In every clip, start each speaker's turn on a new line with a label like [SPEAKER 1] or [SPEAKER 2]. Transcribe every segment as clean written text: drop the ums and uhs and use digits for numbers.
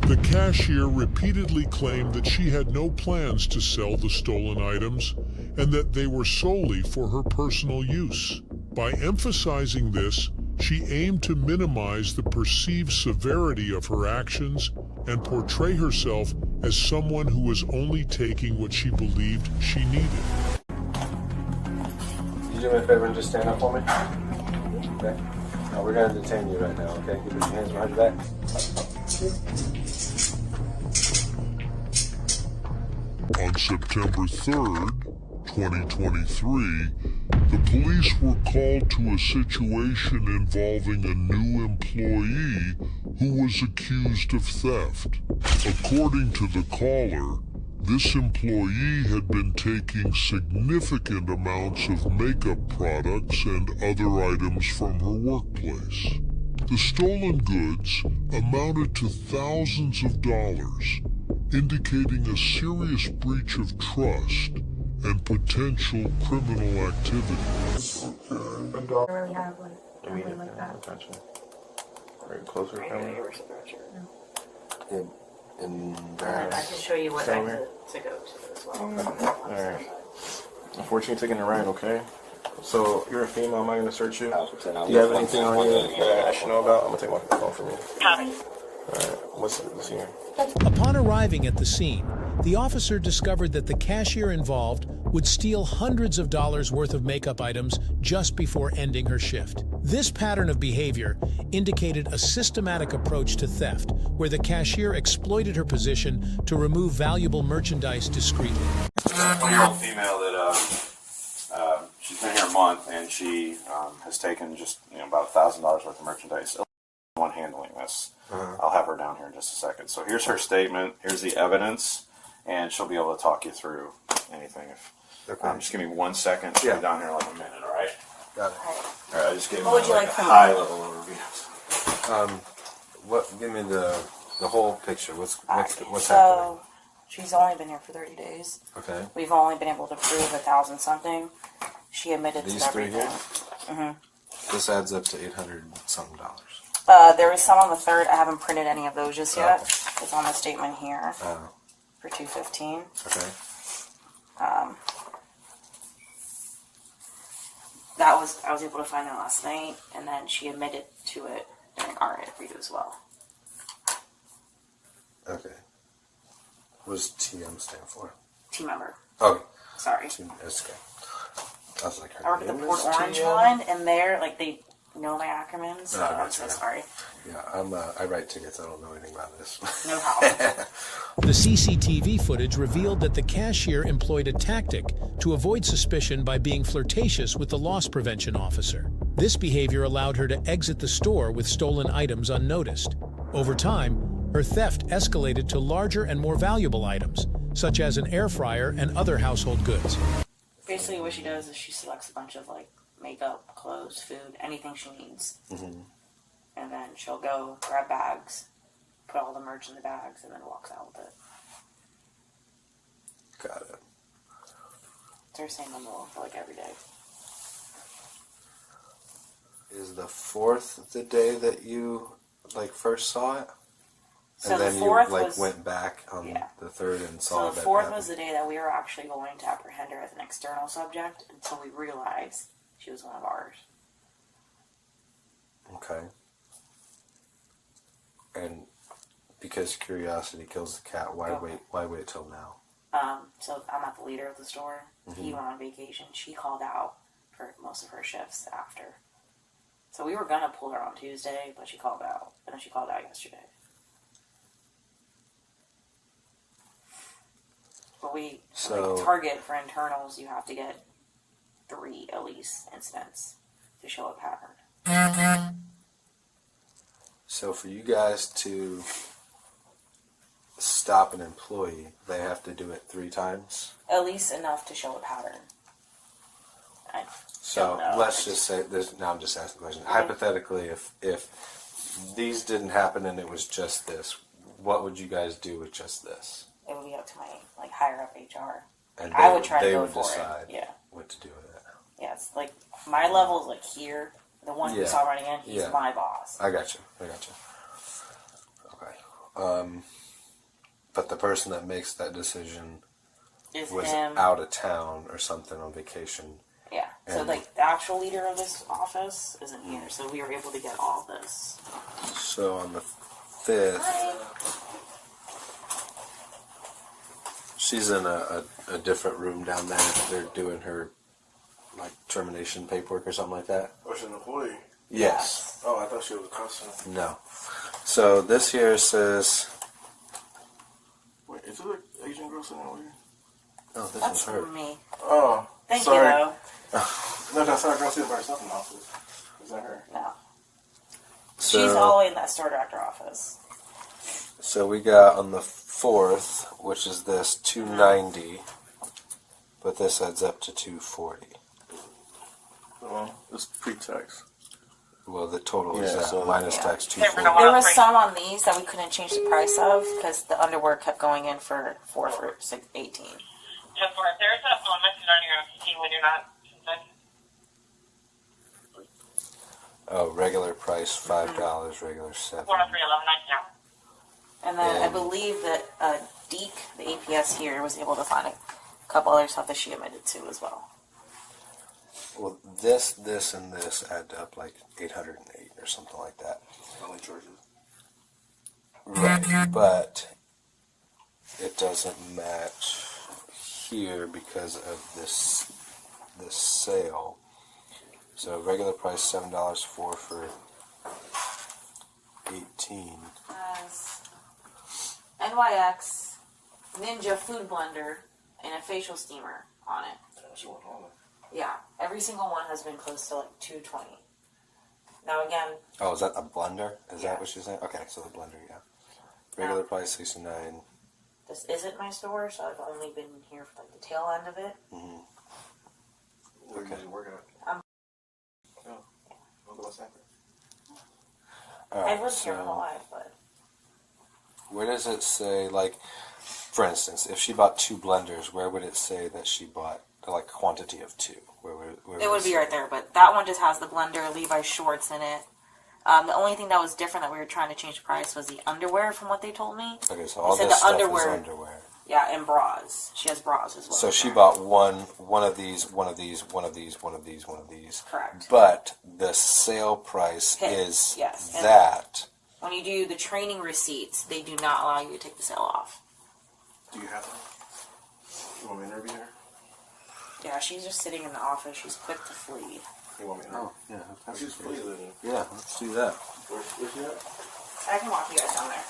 [SPEAKER 1] The cashier repeatedly claimed that she had no plans to sell the stolen items and that they were solely for her personal use. By emphasizing this, she aimed to minimize the perceived severity of her actions and portray herself as someone who was only taking what she believed she needed.
[SPEAKER 2] Can you do me a favor and just stand up for me? Okay. No, we're going to detain you right now, okay? Keep your hands behind your back.
[SPEAKER 1] On September 3rd, 2023, the police were called to a situation involving a new employee who was accused of theft. According to the caller, this employee had been taking significant amounts of makeup products and other items from her workplace. The stolen goods amounted to thousands of dollars, indicating a serious breach of trust and potential criminal activity.
[SPEAKER 3] I really have something like that.
[SPEAKER 2] Gotcha. Are you closer, family? And
[SPEAKER 3] I can show you what exit to go to as well.
[SPEAKER 2] Alright. Unfortunately, taking a ride, okay? So, you're a female, am I going to search you? Do you have anything on you that I should know about? I'm going to take my phone from you.
[SPEAKER 3] Copy.
[SPEAKER 2] Alright, what's here?
[SPEAKER 4] Upon arriving at the scene, the officer discovered that the cashier involved would steal hundreds of dollars worth of makeup items just before ending her shift. This pattern of behavior indicated a systematic approach to theft, where the cashier exploited her position to remove valuable merchandise discreetly.
[SPEAKER 5] A 20-year-old female that she's been here a month, and she has taken just about $1,000 worth of merchandise. One handling this. I'll have her down here in just a second. So here's her statement. Here's the evidence, and she'll be able to talk you through anything. Just give me 1 second. She'll be down here in like a minute. All right.
[SPEAKER 2] Got it.
[SPEAKER 5] All right. I just gave
[SPEAKER 3] What would you
[SPEAKER 5] like
[SPEAKER 3] like
[SPEAKER 5] a
[SPEAKER 3] from me?
[SPEAKER 5] high-level overview.
[SPEAKER 2] Give me the whole picture. What's happening?
[SPEAKER 3] So, she's only been here for 30 days.
[SPEAKER 2] Okay.
[SPEAKER 3] We've only been able to prove 1,000 something. She admitted
[SPEAKER 2] These
[SPEAKER 3] to
[SPEAKER 2] three
[SPEAKER 3] everything.
[SPEAKER 2] here? This adds up to $800 something.
[SPEAKER 3] There was some on the 3rd. I haven't printed any of those just yet.
[SPEAKER 2] Okay.
[SPEAKER 3] It's on the statement here
[SPEAKER 2] Oh.
[SPEAKER 3] for 215.
[SPEAKER 2] Okay.
[SPEAKER 3] I was able to find that last night, and then she admitted to it during our interview as well.
[SPEAKER 2] Okay. What does TM stand for?
[SPEAKER 3] Team member.
[SPEAKER 2] Okay.
[SPEAKER 3] Sorry.
[SPEAKER 2] That's okay. I was like,
[SPEAKER 3] I work at the
[SPEAKER 2] name
[SPEAKER 3] Port
[SPEAKER 2] is
[SPEAKER 3] Orange
[SPEAKER 2] TM?
[SPEAKER 3] one, and they're like they know my acronyms. So I'm so sorry.
[SPEAKER 2] Yeah, I write tickets. I don't know anything about this.
[SPEAKER 3] No problem.
[SPEAKER 4] The CCTV footage revealed that the cashier employed a tactic to avoid suspicion by being flirtatious with the loss prevention officer. This behavior allowed her to exit the store with stolen items unnoticed. Over time, her theft escalated to larger and more valuable items, such as an air fryer and other household goods.
[SPEAKER 3] Basically, what she does is she selects a bunch of like makeup, clothes, food, anything she needs, and then she'll go grab bags, put all the merch in the bags, and then walks out with it.
[SPEAKER 2] Got it.
[SPEAKER 3] It's her same MO for like every day.
[SPEAKER 2] Is the 4th the day that you first saw it?
[SPEAKER 3] So
[SPEAKER 2] And
[SPEAKER 3] the
[SPEAKER 2] then you
[SPEAKER 3] 4th
[SPEAKER 2] went back on the 3rd and saw
[SPEAKER 3] So
[SPEAKER 2] that
[SPEAKER 3] the 4th
[SPEAKER 2] happen?
[SPEAKER 3] was the day that we were actually going to apprehend her as an external subject until we realized she was one of ours.
[SPEAKER 2] Okay. And because curiosity kills the cat, why wait till now?
[SPEAKER 3] So I'm not the leader of the store. He went on vacation. She called out for most of her shifts after. So we were going to pull her on Tuesday, but she called out. And then she called out yesterday. But we, target for internals, you have to get 3 at least incidents to show a pattern.
[SPEAKER 2] So for you guys to stop an employee, they have to do it 3 times?
[SPEAKER 3] At least enough to show a pattern.
[SPEAKER 2] So let's just say, now I'm just asking the question. Hypothetically, if these didn't happen and it was just this, what would you guys do with just this?
[SPEAKER 3] It would be up to my higher up HR.
[SPEAKER 2] And
[SPEAKER 3] I would try to
[SPEAKER 2] they
[SPEAKER 3] go
[SPEAKER 2] would
[SPEAKER 3] for
[SPEAKER 2] decide
[SPEAKER 3] it. Yeah.
[SPEAKER 2] what to do with it.
[SPEAKER 3] Yeah, it's like my level is here. The one you saw running in, he's my boss.
[SPEAKER 2] I got you. Okay. But the person that makes that decision
[SPEAKER 3] Is
[SPEAKER 2] was
[SPEAKER 3] him.
[SPEAKER 2] out of town or something on vacation.
[SPEAKER 3] Yeah. So
[SPEAKER 2] And-
[SPEAKER 3] like the actual leader of this office isn't here, so we were able to get all this.
[SPEAKER 2] So on the 5th, she's in a different room down there. They're doing her like termination paperwork or something like that.
[SPEAKER 6] Oh, she's an employee.
[SPEAKER 2] Yes.
[SPEAKER 6] Oh, I thought she was a customer.
[SPEAKER 2] No. So this here says,
[SPEAKER 6] Wait, is it an Asian girl sitting over here?
[SPEAKER 2] oh, this
[SPEAKER 3] That's
[SPEAKER 2] is her.
[SPEAKER 3] me.
[SPEAKER 6] Oh,
[SPEAKER 3] Thank
[SPEAKER 6] sorry.
[SPEAKER 3] you, though.
[SPEAKER 6] No, that's not a girl sitting by herself in the office. Is that her?
[SPEAKER 3] No.
[SPEAKER 2] So,
[SPEAKER 3] She's all the way in that store director office.
[SPEAKER 2] So we got on the 4th, which is this 290, but this adds up to 240.
[SPEAKER 6] Well, it's pre-tax.
[SPEAKER 2] Well, the total is
[SPEAKER 6] Yeah,
[SPEAKER 2] that
[SPEAKER 6] so-
[SPEAKER 2] minus
[SPEAKER 3] Yeah.
[SPEAKER 2] tax
[SPEAKER 3] There
[SPEAKER 2] 240.
[SPEAKER 3] was some on these that we couldn't change the price of because the underwear kept going in for 18.
[SPEAKER 7] Jennifer, if there's a message on your screen when you're not consented,
[SPEAKER 2] Oh, regular price $5, regular $7.
[SPEAKER 7] 403-1119.
[SPEAKER 3] And then I
[SPEAKER 2] And-
[SPEAKER 3] believe that Deke, the APS here, was able to find a couple other stuff that she admitted to as well.
[SPEAKER 2] Well, this, and this add up like 808 or something like that.
[SPEAKER 6] Only charges.
[SPEAKER 2] Right, but it doesn't match here because of this sale. So regular price $7, 4 for 18.
[SPEAKER 3] Has NYX Ninja Food Blender and a facial steamer on it.
[SPEAKER 6] Damn, she went home.
[SPEAKER 3] Yeah, every single one has been close to like 220. Now again,
[SPEAKER 2] Oh, is that a blender? Is
[SPEAKER 3] Yeah.
[SPEAKER 2] that what she's saying? Okay, so the blender, yeah. Regular price 69.
[SPEAKER 3] this isn't my store, so I've only been here for like the tail end of it.
[SPEAKER 6] Where you usually work at?
[SPEAKER 3] I'm-
[SPEAKER 6] Oh, I'll go outside.
[SPEAKER 2] All
[SPEAKER 3] I've
[SPEAKER 2] right,
[SPEAKER 3] lived here my whole
[SPEAKER 2] so
[SPEAKER 3] life, but
[SPEAKER 2] where does it say, like, for instance, if she bought 2 blenders, where would it say that she bought, like, quantity of 2? Where
[SPEAKER 3] it would be
[SPEAKER 2] say?
[SPEAKER 3] right there. But that one just has the blender, Levi's shorts in it. The only thing that was different that we were trying to change the price was the underwear, from what they told me.
[SPEAKER 2] Okay, so all
[SPEAKER 3] said
[SPEAKER 2] this
[SPEAKER 3] the
[SPEAKER 2] stuff
[SPEAKER 3] underwear-
[SPEAKER 2] is underwear.
[SPEAKER 3] Yeah, and bras. She has bras as well.
[SPEAKER 2] So
[SPEAKER 3] in
[SPEAKER 2] she
[SPEAKER 3] there.
[SPEAKER 2] bought one of these, one of these, one of these, one of these, one of these.
[SPEAKER 3] Correct.
[SPEAKER 2] But the sale price
[SPEAKER 3] Hit,
[SPEAKER 2] is
[SPEAKER 3] yes, and-
[SPEAKER 2] that.
[SPEAKER 3] When you do the training receipts, they do not allow you to take the sale off.
[SPEAKER 6] Do you have one? You want me to interview her?
[SPEAKER 3] Yeah, she's just sitting in the office. She's quick to flee.
[SPEAKER 6] You want me to interview
[SPEAKER 2] yeah.
[SPEAKER 6] her? She's pleased with me.
[SPEAKER 2] Yeah, let's do that.
[SPEAKER 6] Where's she at?
[SPEAKER 3] I can walk you guys down there.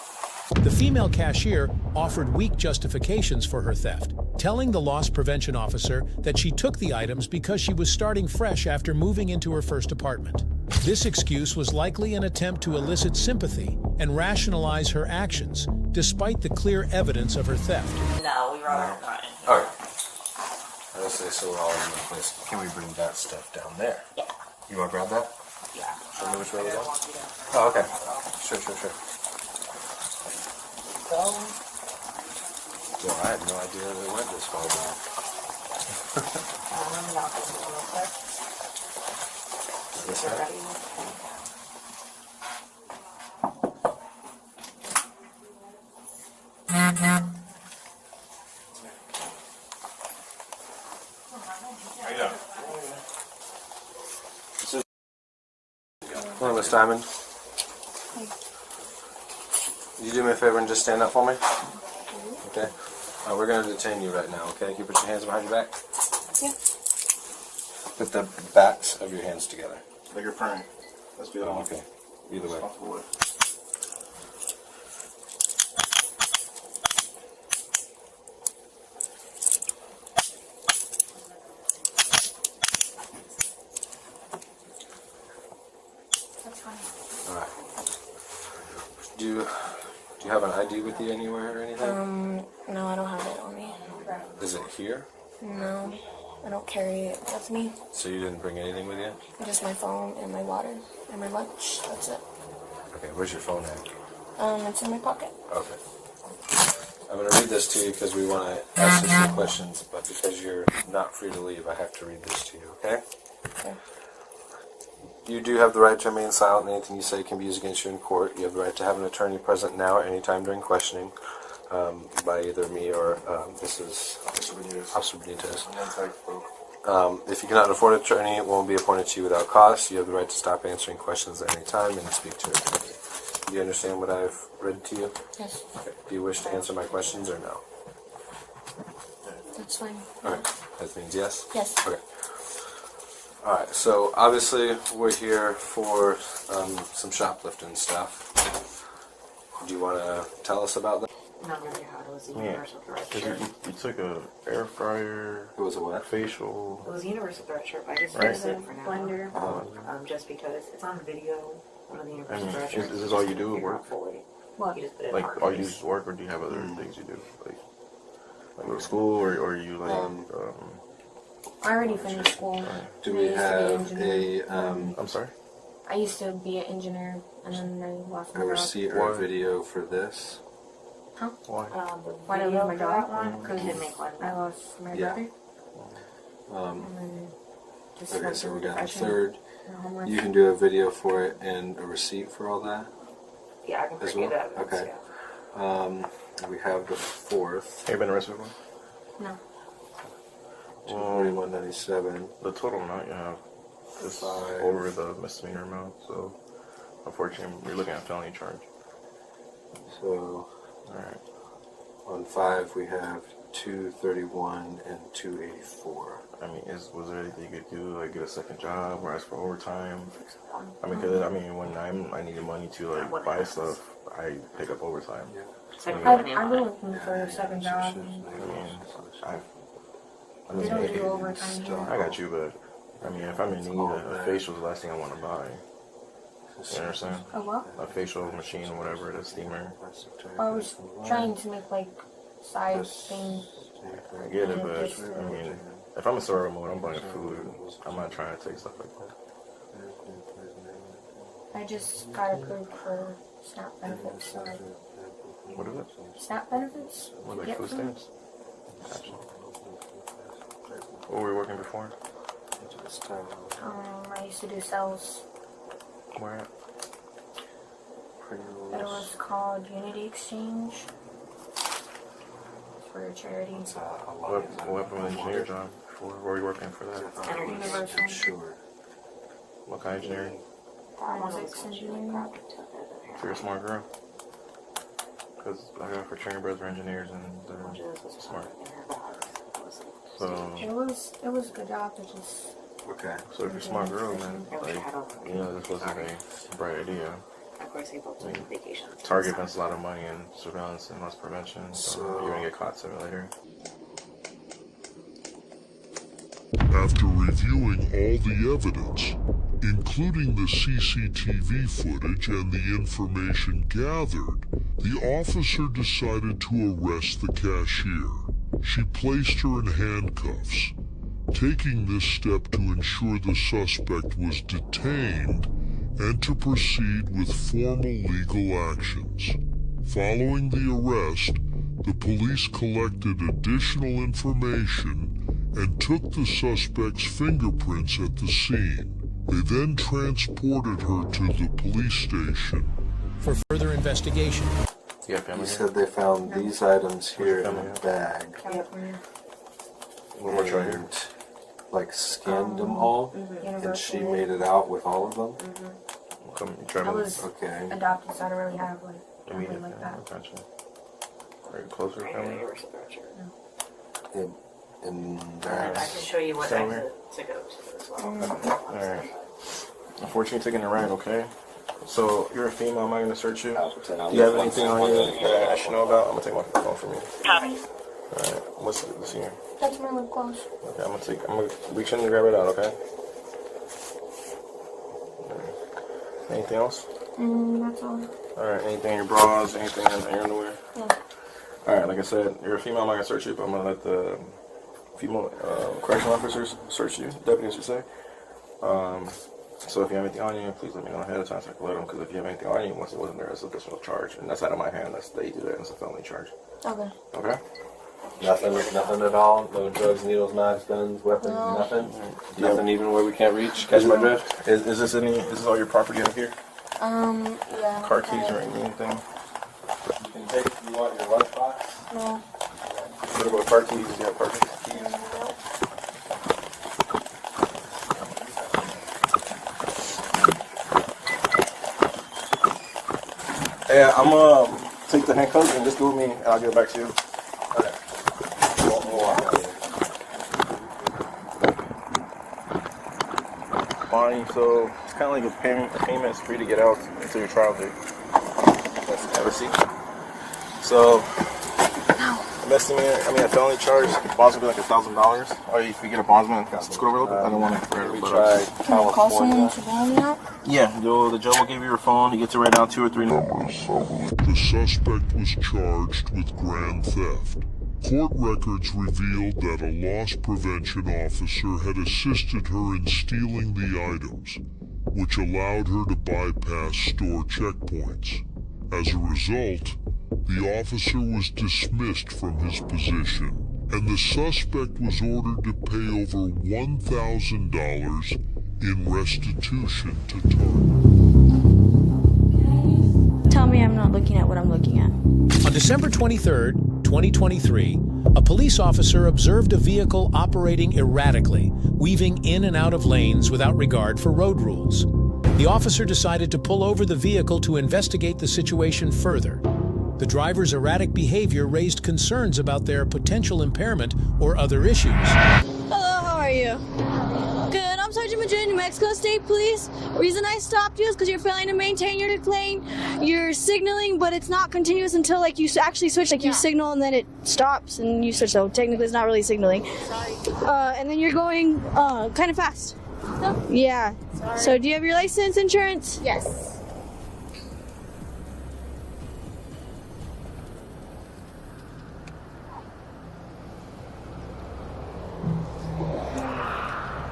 [SPEAKER 4] The female cashier offered weak justifications for her theft, telling the loss prevention officer that she took the items because she was starting fresh after moving into her first apartment. This excuse was likely an attempt to elicit sympathy and rationalize her actions, despite the clear evidence of her theft.
[SPEAKER 3] No, we rather not in here.
[SPEAKER 2] All right. I was say, so we're all in one place. Can we bring that stuff down there?
[SPEAKER 3] Yeah.
[SPEAKER 2] You want to grab that?
[SPEAKER 3] Yeah.
[SPEAKER 2] Show me which way we
[SPEAKER 3] I
[SPEAKER 2] go.
[SPEAKER 3] gotta walk you down.
[SPEAKER 2] Oh, okay. Sure.
[SPEAKER 3] Go.
[SPEAKER 2] Yo, I had no idea that it went this far back.
[SPEAKER 3] Let me knock this one real quick.
[SPEAKER 2] This
[SPEAKER 3] You're
[SPEAKER 2] way?
[SPEAKER 3] ready?
[SPEAKER 6] How you doing?
[SPEAKER 2] Hello, Miss Diamond. You do me a favor and just stand up for me? Okay. We're going to detain you right now, okay? Can you put your hands behind your back?
[SPEAKER 3] Yeah.
[SPEAKER 2] Put the backs of your hands together.
[SPEAKER 6] Like you're praying. Let's do that.
[SPEAKER 2] Oh, okay. Either way.
[SPEAKER 6] Comfortable way.
[SPEAKER 3] That's fine.
[SPEAKER 2] All right. Do you have an ID with you anywhere or anything?
[SPEAKER 8] No, I don't have it on me.
[SPEAKER 2] Is it here?
[SPEAKER 8] No, I don't carry it with me.
[SPEAKER 2] So you didn't bring anything with you?
[SPEAKER 8] Just my phone and my water and my lunch. That's it.
[SPEAKER 2] Okay, where's your phone at?
[SPEAKER 8] It's in my pocket.
[SPEAKER 2] Okay. I'm going to read this to you because we want to ask you some questions, but because you're not free to leave, I have to read this to you, okay?
[SPEAKER 8] Okay.
[SPEAKER 2] You do have the right to remain silent, and anything you say can be used against you in court. You have the right to have an attorney present now or any time during questioning by either me or Officer Benitez. If you cannot afford an attorney, one will be appointed to you without cost. You have the right to stop answering questions at any time and speak to an attorney. Do you understand what I've read to you?
[SPEAKER 8] Yes.
[SPEAKER 2] Okay. Do you wish to answer my questions or no?
[SPEAKER 8] That's fine.
[SPEAKER 2] Okay. That means yes?
[SPEAKER 8] Yes.
[SPEAKER 2] Okay. Alright, so obviously we're here for some shoplifting stuff. Do you want to tell us about that?
[SPEAKER 3] Not really how it was a universal threat shirt.
[SPEAKER 6] You took a air fryer.
[SPEAKER 2] It was a what?
[SPEAKER 6] Facial.
[SPEAKER 3] It was a universal threat shirt, but I just
[SPEAKER 6] Right.
[SPEAKER 3] fixed it for now.
[SPEAKER 8] Blender.
[SPEAKER 3] Just because it's on video. One of the universal
[SPEAKER 6] And
[SPEAKER 3] threat
[SPEAKER 6] is
[SPEAKER 3] shirts.
[SPEAKER 6] this all you do at work?
[SPEAKER 8] What?
[SPEAKER 3] You just put it in
[SPEAKER 6] Like,
[SPEAKER 3] hard
[SPEAKER 6] all you do
[SPEAKER 3] case.
[SPEAKER 6] is work, or do you have other things you do? Like go to school, or you like?
[SPEAKER 8] I already finished school.
[SPEAKER 2] Do
[SPEAKER 8] I
[SPEAKER 2] we
[SPEAKER 8] used to be an
[SPEAKER 2] have
[SPEAKER 8] engineer.
[SPEAKER 2] a
[SPEAKER 6] I'm sorry.
[SPEAKER 8] I used to be an engineer, and then I lost my job.
[SPEAKER 2] receipt or a video for this?
[SPEAKER 8] Huh?
[SPEAKER 6] Why?
[SPEAKER 8] Why did I lose my job?
[SPEAKER 3] Because you didn't make one.
[SPEAKER 8] I lost my
[SPEAKER 2] Yeah.
[SPEAKER 8] brother.
[SPEAKER 2] Um,
[SPEAKER 8] And then just
[SPEAKER 2] okay,
[SPEAKER 8] went
[SPEAKER 2] so
[SPEAKER 8] through
[SPEAKER 2] we got a
[SPEAKER 8] depression
[SPEAKER 2] third.
[SPEAKER 8] and homeless.
[SPEAKER 2] You can do a video for it and a receipt for all that?
[SPEAKER 3] Yeah, I can
[SPEAKER 2] As
[SPEAKER 3] bring you
[SPEAKER 2] well?
[SPEAKER 3] that.
[SPEAKER 2] Okay. We have the fourth,
[SPEAKER 6] Have you been arrested before?
[SPEAKER 8] No.
[SPEAKER 2] 241.97.
[SPEAKER 6] The total amount you have is
[SPEAKER 2] 5.
[SPEAKER 6] over the misdemeanor amount, so unfortunately, you're looking at a felony charge.
[SPEAKER 2] So
[SPEAKER 6] All right.
[SPEAKER 2] on 5 we have 231 and 284.
[SPEAKER 6] I mean, was there anything you could do, like get a second job or ask for overtime? I mean, cause when I needed money to like buy stuff, I pick up overtime.
[SPEAKER 8] I've been looking for a second job. They don't do overtime here.
[SPEAKER 6] I got you, but I mean, if I'm in need, a facial is the last thing I want to buy. You understand?
[SPEAKER 8] A what?
[SPEAKER 6] A facial machine or whatever, the steamer.
[SPEAKER 8] I was trying to make like side things.
[SPEAKER 6] I get it, but I mean, if I'm in survival mode, I'm buying food. I'm not trying to take stuff like that.
[SPEAKER 8] I just got approved for SNAP benefits. So like,
[SPEAKER 6] What is it?
[SPEAKER 8] SNAP benefits?
[SPEAKER 6] What, like
[SPEAKER 8] Get
[SPEAKER 6] food
[SPEAKER 8] food?
[SPEAKER 6] stamps? Gotcha. What were you working before?
[SPEAKER 8] I used to do sales.
[SPEAKER 6] Where at?
[SPEAKER 8] It was called Unity Exchange. For a charity.
[SPEAKER 6] What engineer job? Where were you working for that?
[SPEAKER 8] Universal.
[SPEAKER 2] Sure.
[SPEAKER 6] What kind of engineering?
[SPEAKER 8] Forensics engineering.
[SPEAKER 6] So you're a smart girl. Because I got fraternity brothers are engineers and they're smart. So
[SPEAKER 8] It was a good job to just.
[SPEAKER 2] Okay.
[SPEAKER 6] if you're a smart girl, man, like, this wasn't a bright idea.
[SPEAKER 3] Of course, they both went on vacation.
[SPEAKER 6] Target spends a lot of money in surveillance and loss prevention, so you're gonna get caught sooner or later.
[SPEAKER 1] After reviewing all the evidence, including the CCTV footage and the information gathered, the officer decided to arrest the cashier. She placed her in handcuffs, taking this step to ensure the suspect was detained and to proceed with formal legal actions. Following the arrest, the police collected additional information and took the suspect's fingerprints at the scene. They then transported her to the police station.
[SPEAKER 4] For further investigation,
[SPEAKER 6] You have family
[SPEAKER 2] You
[SPEAKER 6] here?
[SPEAKER 2] said they found these items here in a bag.
[SPEAKER 8] California.
[SPEAKER 6] One more try here.
[SPEAKER 2] And like scanned them all, and she
[SPEAKER 8] Universal.
[SPEAKER 2] made it out with all of them.
[SPEAKER 6] Come, try
[SPEAKER 8] I
[SPEAKER 6] to
[SPEAKER 8] was
[SPEAKER 2] Okay.
[SPEAKER 8] adopted, so I don't really have like
[SPEAKER 6] immediate
[SPEAKER 8] family like that.
[SPEAKER 6] Gotcha. Are you closer family?
[SPEAKER 3] Universal threat shirt.
[SPEAKER 2] And
[SPEAKER 3] And I
[SPEAKER 2] that's
[SPEAKER 3] can show you what
[SPEAKER 6] Same
[SPEAKER 3] exit to go to as well.
[SPEAKER 6] Alright. Unfortunately, taking the ride, okay? So, you're a female, am I going to search you? Do you have anything on you that I should know about? I'm going to take my phone from you.
[SPEAKER 7] Copy.
[SPEAKER 6] Alright, what's this here?
[SPEAKER 8] That's my lip gloss.
[SPEAKER 6] Okay, I'm going to reach in and grab it out, okay? Anything else?
[SPEAKER 8] That's all.
[SPEAKER 6] Alright, anything in your bras, anything in your underwear?
[SPEAKER 8] Yeah.
[SPEAKER 6] Alright, like I said, you're a female, I'm not going to search you, but I'm going to let the female correctional officers search you, deputies should say. So if you have anything on you, please let me know ahead of time so I can let them, because if you have anything on you, once it wasn't there, it's an additional charge, and that's out of my hand, they do that, and it's a felony charge.
[SPEAKER 8] Okay.
[SPEAKER 6] Okay?
[SPEAKER 2] Nothing at all. No drugs, needles, knives, guns, weapons,
[SPEAKER 8] No.
[SPEAKER 2] nothing. Nothing even where we can't reach. Catch my drift.
[SPEAKER 6] Is this all your property out here?
[SPEAKER 8] Yeah.
[SPEAKER 6] Car keys or anything?
[SPEAKER 2] You can take. You want your lunchbox?
[SPEAKER 8] No.
[SPEAKER 6] What about car keys? You have car keys? Yeah, I'm gonna take the handcuffs and just go with me, and I'll get back to you.
[SPEAKER 2] Okay. We'll walk out here.
[SPEAKER 6] Bonnie, so it's kind of like a payment. A payment is free to get out until your trial date. That's ever see. So, a felony charge. Bonds will be like $1,000. Or if you get a bondsman, let's go over a little bit. I don't want to.
[SPEAKER 2] We tried
[SPEAKER 8] Call someone
[SPEAKER 2] California.
[SPEAKER 8] to bail me out?
[SPEAKER 6] Yeah, the judge will give you your phone. He gets to write down 2 or 3 numbers.
[SPEAKER 1] The suspect was charged with grand theft. Court records revealed that a loss prevention officer had assisted her in stealing the items, which allowed her to bypass store checkpoints. As a result, the officer was dismissed from his position, and the suspect was ordered to pay over $1,000 in restitution to Target.
[SPEAKER 8] Tell me I'm not looking at what I'm looking at.
[SPEAKER 4] On December 23, 2023, a police officer observed a vehicle operating erratically, weaving in and out of lanes without regard for road rules. The officer decided to pull over the vehicle to investigate the situation further. The driver's erratic behavior raised concerns about their potential impairment or other issues.
[SPEAKER 9] Hello, how are you? Good, I'm Sergeant Madrid, New Mexico State Police. The reason I stopped you is because you're failing to maintain your lane. You're signaling, but it's not continuous until like you actually switch. Like you signal and then it stops and you switch. So technically, it's not really signaling.
[SPEAKER 8] Sorry.
[SPEAKER 9] And then you're going kind of fast.
[SPEAKER 8] No.
[SPEAKER 9] Yeah.
[SPEAKER 8] Sorry.
[SPEAKER 9] So do you have your license, insurance?
[SPEAKER 8] Yes.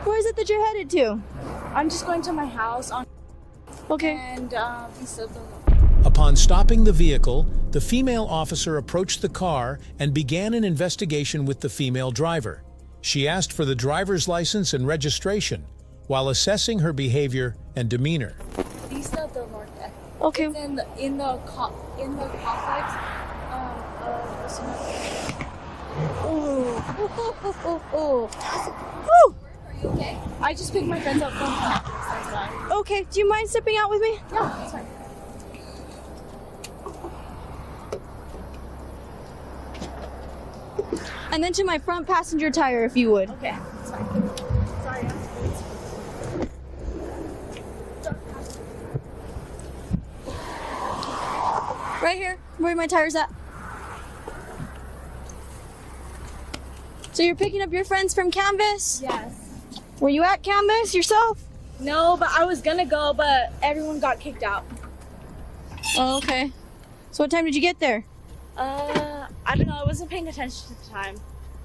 [SPEAKER 9] Where is it that you're headed to?
[SPEAKER 8] I'm just going to my house on.
[SPEAKER 9] Okay.
[SPEAKER 8] And he said the.
[SPEAKER 4] Upon stopping the vehicle, the female officer approached the car and began an investigation with the female driver. She asked for the driver's license and registration while assessing her behavior and demeanor.
[SPEAKER 8] These are the North F.
[SPEAKER 9] Okay.
[SPEAKER 8] It's in the complex.
[SPEAKER 9] Ooh.
[SPEAKER 8] Are you okay? I just picked my friends up from campus. That's why.
[SPEAKER 9] Okay. Do you mind stepping out with me?
[SPEAKER 8] Yeah, that's fine.
[SPEAKER 9] And then to my front passenger tire, if you would.
[SPEAKER 8] Okay, that's fine. Sorry.
[SPEAKER 9] Right here, where my tire's at. So you're picking up your friends from Canvas?
[SPEAKER 8] Yes.
[SPEAKER 9] Were you at Canvas yourself?
[SPEAKER 8] No, but I was gonna go, but everyone got kicked out.
[SPEAKER 9] Oh, okay. So what time did you get there?
[SPEAKER 8] I don't know. I wasn't paying attention to the time.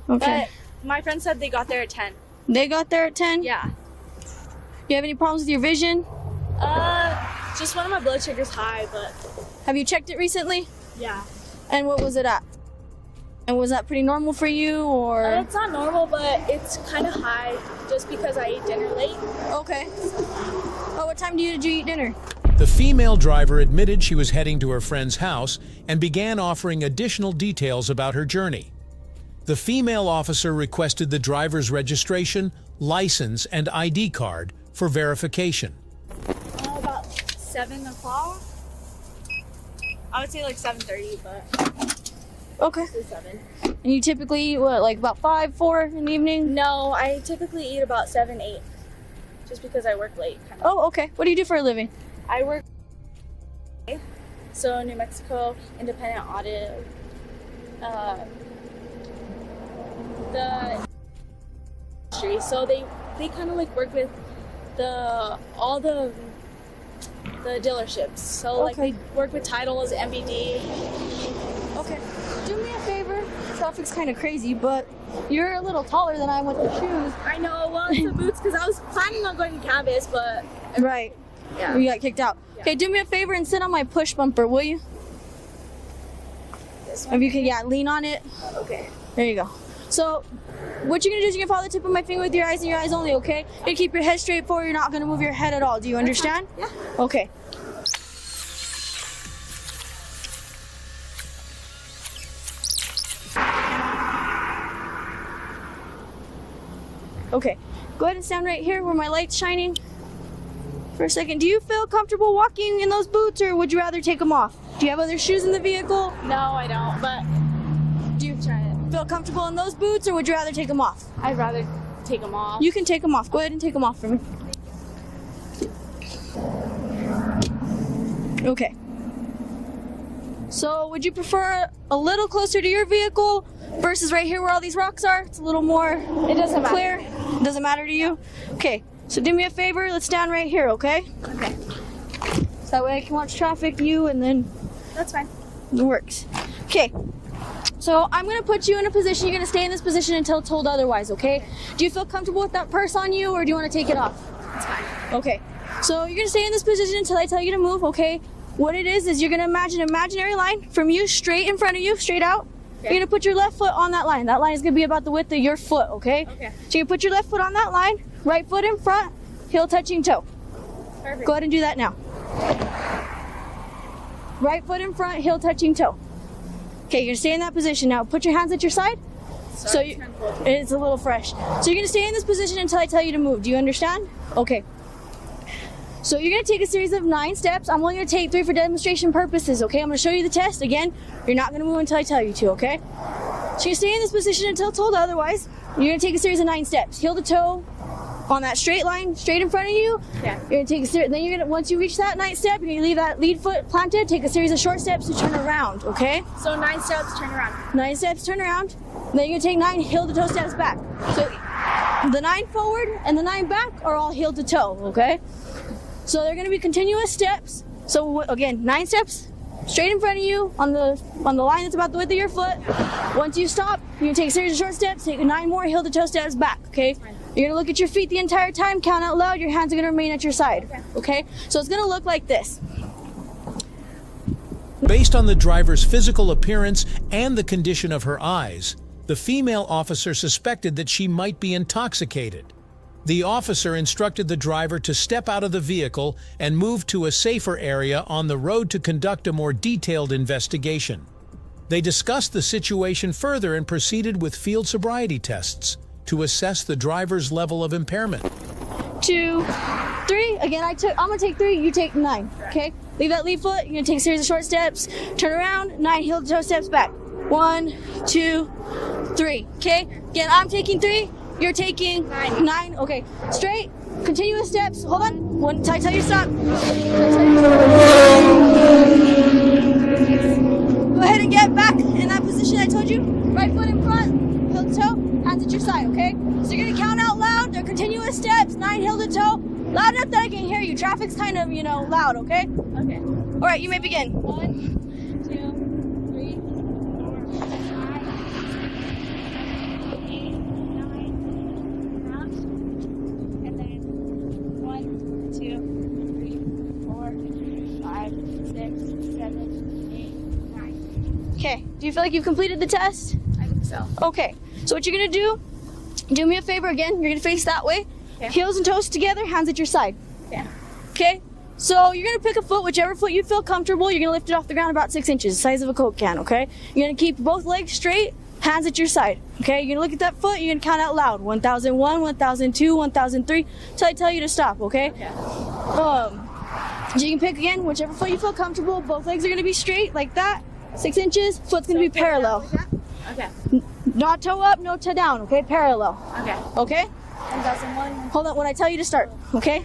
[SPEAKER 9] Okay.
[SPEAKER 8] But my friend said they got there at 10.
[SPEAKER 9] They got there at 10?
[SPEAKER 8] Yeah.
[SPEAKER 9] You have any problems with your vision?
[SPEAKER 8] Just one of my blood sugar's high, but
[SPEAKER 9] Have you checked it recently?
[SPEAKER 8] yeah.
[SPEAKER 9] And what was it at? And was that pretty normal for you, or?
[SPEAKER 8] It's not normal, but it's kind of high just because I ate dinner late.
[SPEAKER 9] Okay. Oh, what time did you eat dinner?
[SPEAKER 4] The female driver admitted she was heading to her friend's house and began offering additional details about her journey. The female officer requested the driver's registration, license, and ID card for verification.
[SPEAKER 8] About 7 o'clock. I would say like 7:30, but
[SPEAKER 9] Okay.
[SPEAKER 8] it's 7.
[SPEAKER 9] And you typically eat, what, like about 5, 4 in the evening?
[SPEAKER 8] No, I typically eat about 7, 8, just because I work late. Kind of.
[SPEAKER 9] Oh, okay. What do you do for a living?
[SPEAKER 8] I work. So New Mexico Independent Audit. The industry. So they kind of like work with all the dealerships. So like
[SPEAKER 9] Okay.
[SPEAKER 8] they work with titles, MBD.
[SPEAKER 9] Okay. Do me a favor. Traffic's kind of crazy, but you're a little taller than I am with the shoes.
[SPEAKER 8] I know. Well, it's the boots because I was planning on going to Canvas, but
[SPEAKER 9] Right.
[SPEAKER 8] yeah.
[SPEAKER 9] You got kicked out.
[SPEAKER 8] Yeah.
[SPEAKER 9] Okay, do me a favor and sit on my push bumper, will you?
[SPEAKER 8] This one?
[SPEAKER 9] If you can, yeah, lean on it.
[SPEAKER 8] Okay.
[SPEAKER 9] There you go. So, what you're gonna do is you're gonna follow the tip of my finger with your eyes and your eyes only, okay? You keep your head straight forward. You're not gonna move your head at all. Do you understand?
[SPEAKER 8] Yeah.
[SPEAKER 9] Okay. Okay. Go ahead and stand right here where my light's shining. For a second, do you feel comfortable walking in those boots, or would you rather take them off? Do you have other shoes in the vehicle?
[SPEAKER 8] No, I don't, but
[SPEAKER 9] Do you
[SPEAKER 8] try it.
[SPEAKER 9] feel comfortable in those boots, or would you rather take them off?
[SPEAKER 8] I'd rather take them off.
[SPEAKER 9] You can take them off. Go ahead and take them off for me. Okay. So, would you prefer a little closer to your vehicle versus right here where all these rocks are? It's a little more
[SPEAKER 8] It doesn't matter.
[SPEAKER 9] clear. Doesn't matter to you? Okay. So, do me a favor. Let's stand right here, okay?
[SPEAKER 8] Okay.
[SPEAKER 9] So that way I can watch traffic, you, and then
[SPEAKER 8] That's fine.
[SPEAKER 9] it works. Okay. So I'm gonna put you in a position. You're gonna stay in this position until told otherwise. Okay? Do you feel comfortable with that purse on you, or do you want to take it off?
[SPEAKER 8] That's fine.
[SPEAKER 9] Okay. So you're gonna stay in this position until I tell you to move. Okay? What it is you're gonna imagine an imaginary line from you straight in front of you, straight out. You're gonna put your left foot on that line. That line is gonna be about the width of your foot. Okay?
[SPEAKER 8] Okay.
[SPEAKER 9] So you put your left foot on that line. Right foot in front. Heel touching toe.
[SPEAKER 8] Perfect.
[SPEAKER 9] Go ahead and do that now. Right foot in front, heel touching toe. Okay, you're gonna stay in that position now. Put your hands at your side. So it's a little fresh. So you're gonna stay in this position until I tell you to move. Do you understand? Okay. So you're gonna take a series of 9 steps. I'm only gonna take 3 for demonstration purposes. Okay, I'm gonna show you the test again. You're not gonna move until I tell you to. Okay. So you stay in this position until told otherwise. You're gonna take a series of 9 steps, heel to toe, on that straight line, straight in front of you.
[SPEAKER 8] Yeah.
[SPEAKER 9] You're gonna take then you're gonna, once you reach that 9th step, you're gonna leave that lead foot planted, take a series of short steps to turn around, okay?
[SPEAKER 8] So 9 steps, turn around.
[SPEAKER 9] 9 steps, turn around. Then you're gonna take 9 heel to toe steps back. So the 9 forward and the 9 back are all heel to toe, okay? So they're gonna be continuous steps. So again, 9 steps straight in front of you on the line that's about the width of your foot. Once you stop, you're gonna take a series of short steps, take 9 more heel to toe steps back, okay? You're gonna look at your feet the entire time, count out loud, your hands are gonna remain at your side. Okay? So it's gonna look like this.
[SPEAKER 4] Based on the driver's physical appearance and the condition of her eyes, the female officer suspected that she might be intoxicated. The officer instructed the driver to step out of the vehicle and move to a safer area on the road to conduct a more detailed investigation. They discussed the situation further and proceeded with field sobriety tests to assess the driver's level of impairment.
[SPEAKER 9] 2, 3. Again, I'm gonna take 3, you take 9. Okay? Leave that lead foot, you're gonna take a series of short steps, turn around, 9 heel to toe steps back. 1, 2, 3. Okay? Again, I'm taking 3, you're taking 9. Okay. Straight, continuous steps. Hold on. One, till I tell you to stop. Go ahead and get back in that position I told you. Right foot in front, heel to toe, hands at your side, okay? So you're gonna count out loud. They're continuous steps, 9 heel to toe. Loud enough that I can hear you. Traffic's kind of, loud, okay?
[SPEAKER 8] Okay.
[SPEAKER 9] All right, you may begin.
[SPEAKER 8] 1, 2, 3, 4, 5, 6, 8, 9, round. And then 1, 2, 3, 4, 5, 6, 7, 8, 9.
[SPEAKER 9] Okay, do you feel like you've completed the test?
[SPEAKER 8] I think so.
[SPEAKER 9] Okay, so what you're gonna do me a favor again, you're gonna face that way.
[SPEAKER 8] Yeah.
[SPEAKER 9] Heels and toes together, hands at your side.
[SPEAKER 8] Yeah.
[SPEAKER 9] Okay? So you're gonna pick a foot, whichever foot you feel comfortable, you're gonna lift it off the ground about 6 inches, the size of a Coke can, okay? You're gonna keep both legs straight, hands at your side. Okay? You're gonna look at that foot, you're gonna count out loud. 1001, 1002, 1003, till I tell you to stop, okay? So you can pick again, whichever foot you feel comfortable, both legs are gonna be straight, like that. 6 inches, foot's gonna be parallel.
[SPEAKER 8] Okay.
[SPEAKER 9] Not toe up, no toe down, okay? Parallel.
[SPEAKER 8] Okay.
[SPEAKER 9] Okay?
[SPEAKER 8] 1001.
[SPEAKER 9] Hold on when I tell you to start, okay?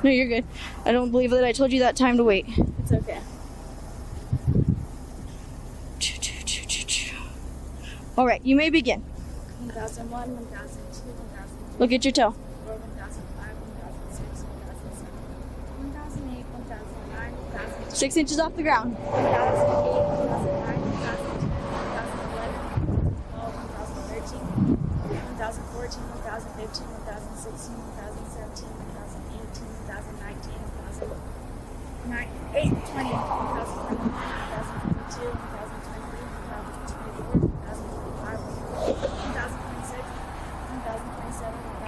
[SPEAKER 9] No, you're good. I don't believe that I told you that time to wait.
[SPEAKER 8] It's okay.
[SPEAKER 9] All right, you may begin.
[SPEAKER 8] 1001, 1002, 1003,
[SPEAKER 9] Look at your toe.
[SPEAKER 8] 1005, 1006, 1007, 1008, 1009, 1010,
[SPEAKER 9] 6 inches off the ground.
[SPEAKER 8] 1008, 1009, 1010, 1011, 12, 1013, 1014, 1015, 1016, 1017, 1018, 2019, 2020, 2021, 2022, 2023,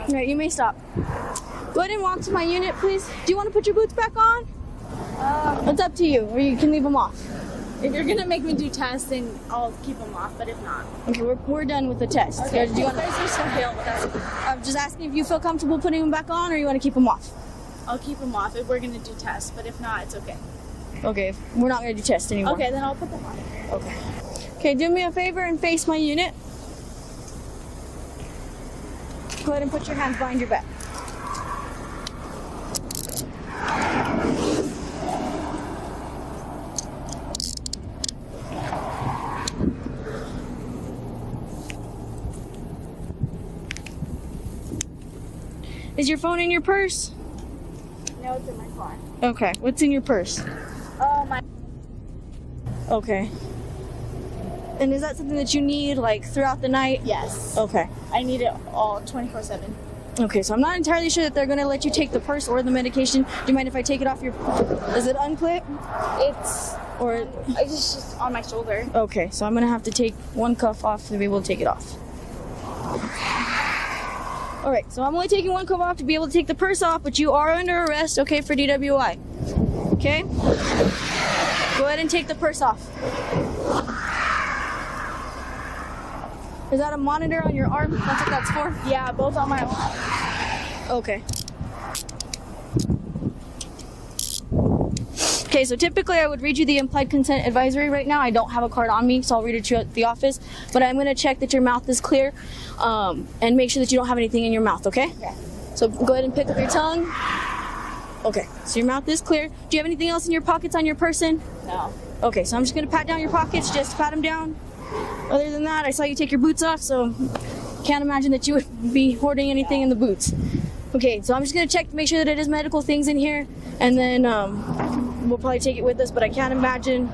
[SPEAKER 9] All right, you may stop. Go ahead and walk to my unit, please. Do you want to put your boots back on? It's up to you, or you can leave them off.
[SPEAKER 8] If you're gonna make me do tests, then I'll keep them off. But if not,
[SPEAKER 9] Okay, we're done with the test.
[SPEAKER 8] okay.
[SPEAKER 9] Do you want?
[SPEAKER 8] There's just some hail, but that's okay.
[SPEAKER 9] I'm just asking if you feel comfortable putting them back on, or you want to keep them off.
[SPEAKER 8] I'll keep them off if we're gonna do tests. But if not, it's okay.
[SPEAKER 9] Okay, we're not going to do tests anymore.
[SPEAKER 8] Okay, then I'll put them on.
[SPEAKER 9] Okay. Okay, do me a favor and face my unit. Go ahead and put your hands behind your back. Is your phone in your purse?
[SPEAKER 8] No, it's in my car.
[SPEAKER 9] Okay, what's in your purse?
[SPEAKER 8] My.
[SPEAKER 9] Okay. And is that something that you need, like, throughout the night?
[SPEAKER 8] Yes.
[SPEAKER 9] Okay.
[SPEAKER 8] I need it all 24/7.
[SPEAKER 9] Okay, so I'm not entirely sure that they're going to let you take the purse or the medication. Do you mind if I take it off your... Is it unclipped?
[SPEAKER 8] It's
[SPEAKER 9] Or...
[SPEAKER 8] it's just on my shoulder.
[SPEAKER 9] Okay, so I'm going to have to take one cuff off to be able to take it off. All right, so I'm only taking one cuff off to be able to take the purse off, but you are under arrest, okay, for DWI. Okay? Go ahead and take the purse off. Is that a monitor on your arm? That's what that's for?
[SPEAKER 8] Yeah, both on my arm.
[SPEAKER 9] Okay. Okay, so typically I would read you the implied consent advisory right now. I don't have a card on me, so I'll read it to you at the office. But I'm going to check that your mouth is clear and make sure that you don't have anything in your mouth, okay?
[SPEAKER 8] Okay.
[SPEAKER 9] So go ahead and pick up your tongue. Okay, so your mouth is clear. Do you have anything else in your pockets on your person?
[SPEAKER 8] No.
[SPEAKER 9] Okay, so I'm just going to pat down your pockets, just pat them down. Other than that, I saw you take your boots off, so can't imagine that you would be hoarding anything in the boots. Okay, so I'm just going to check to make sure that it is medical things in here, and then we'll probably take it with us, but I can't imagine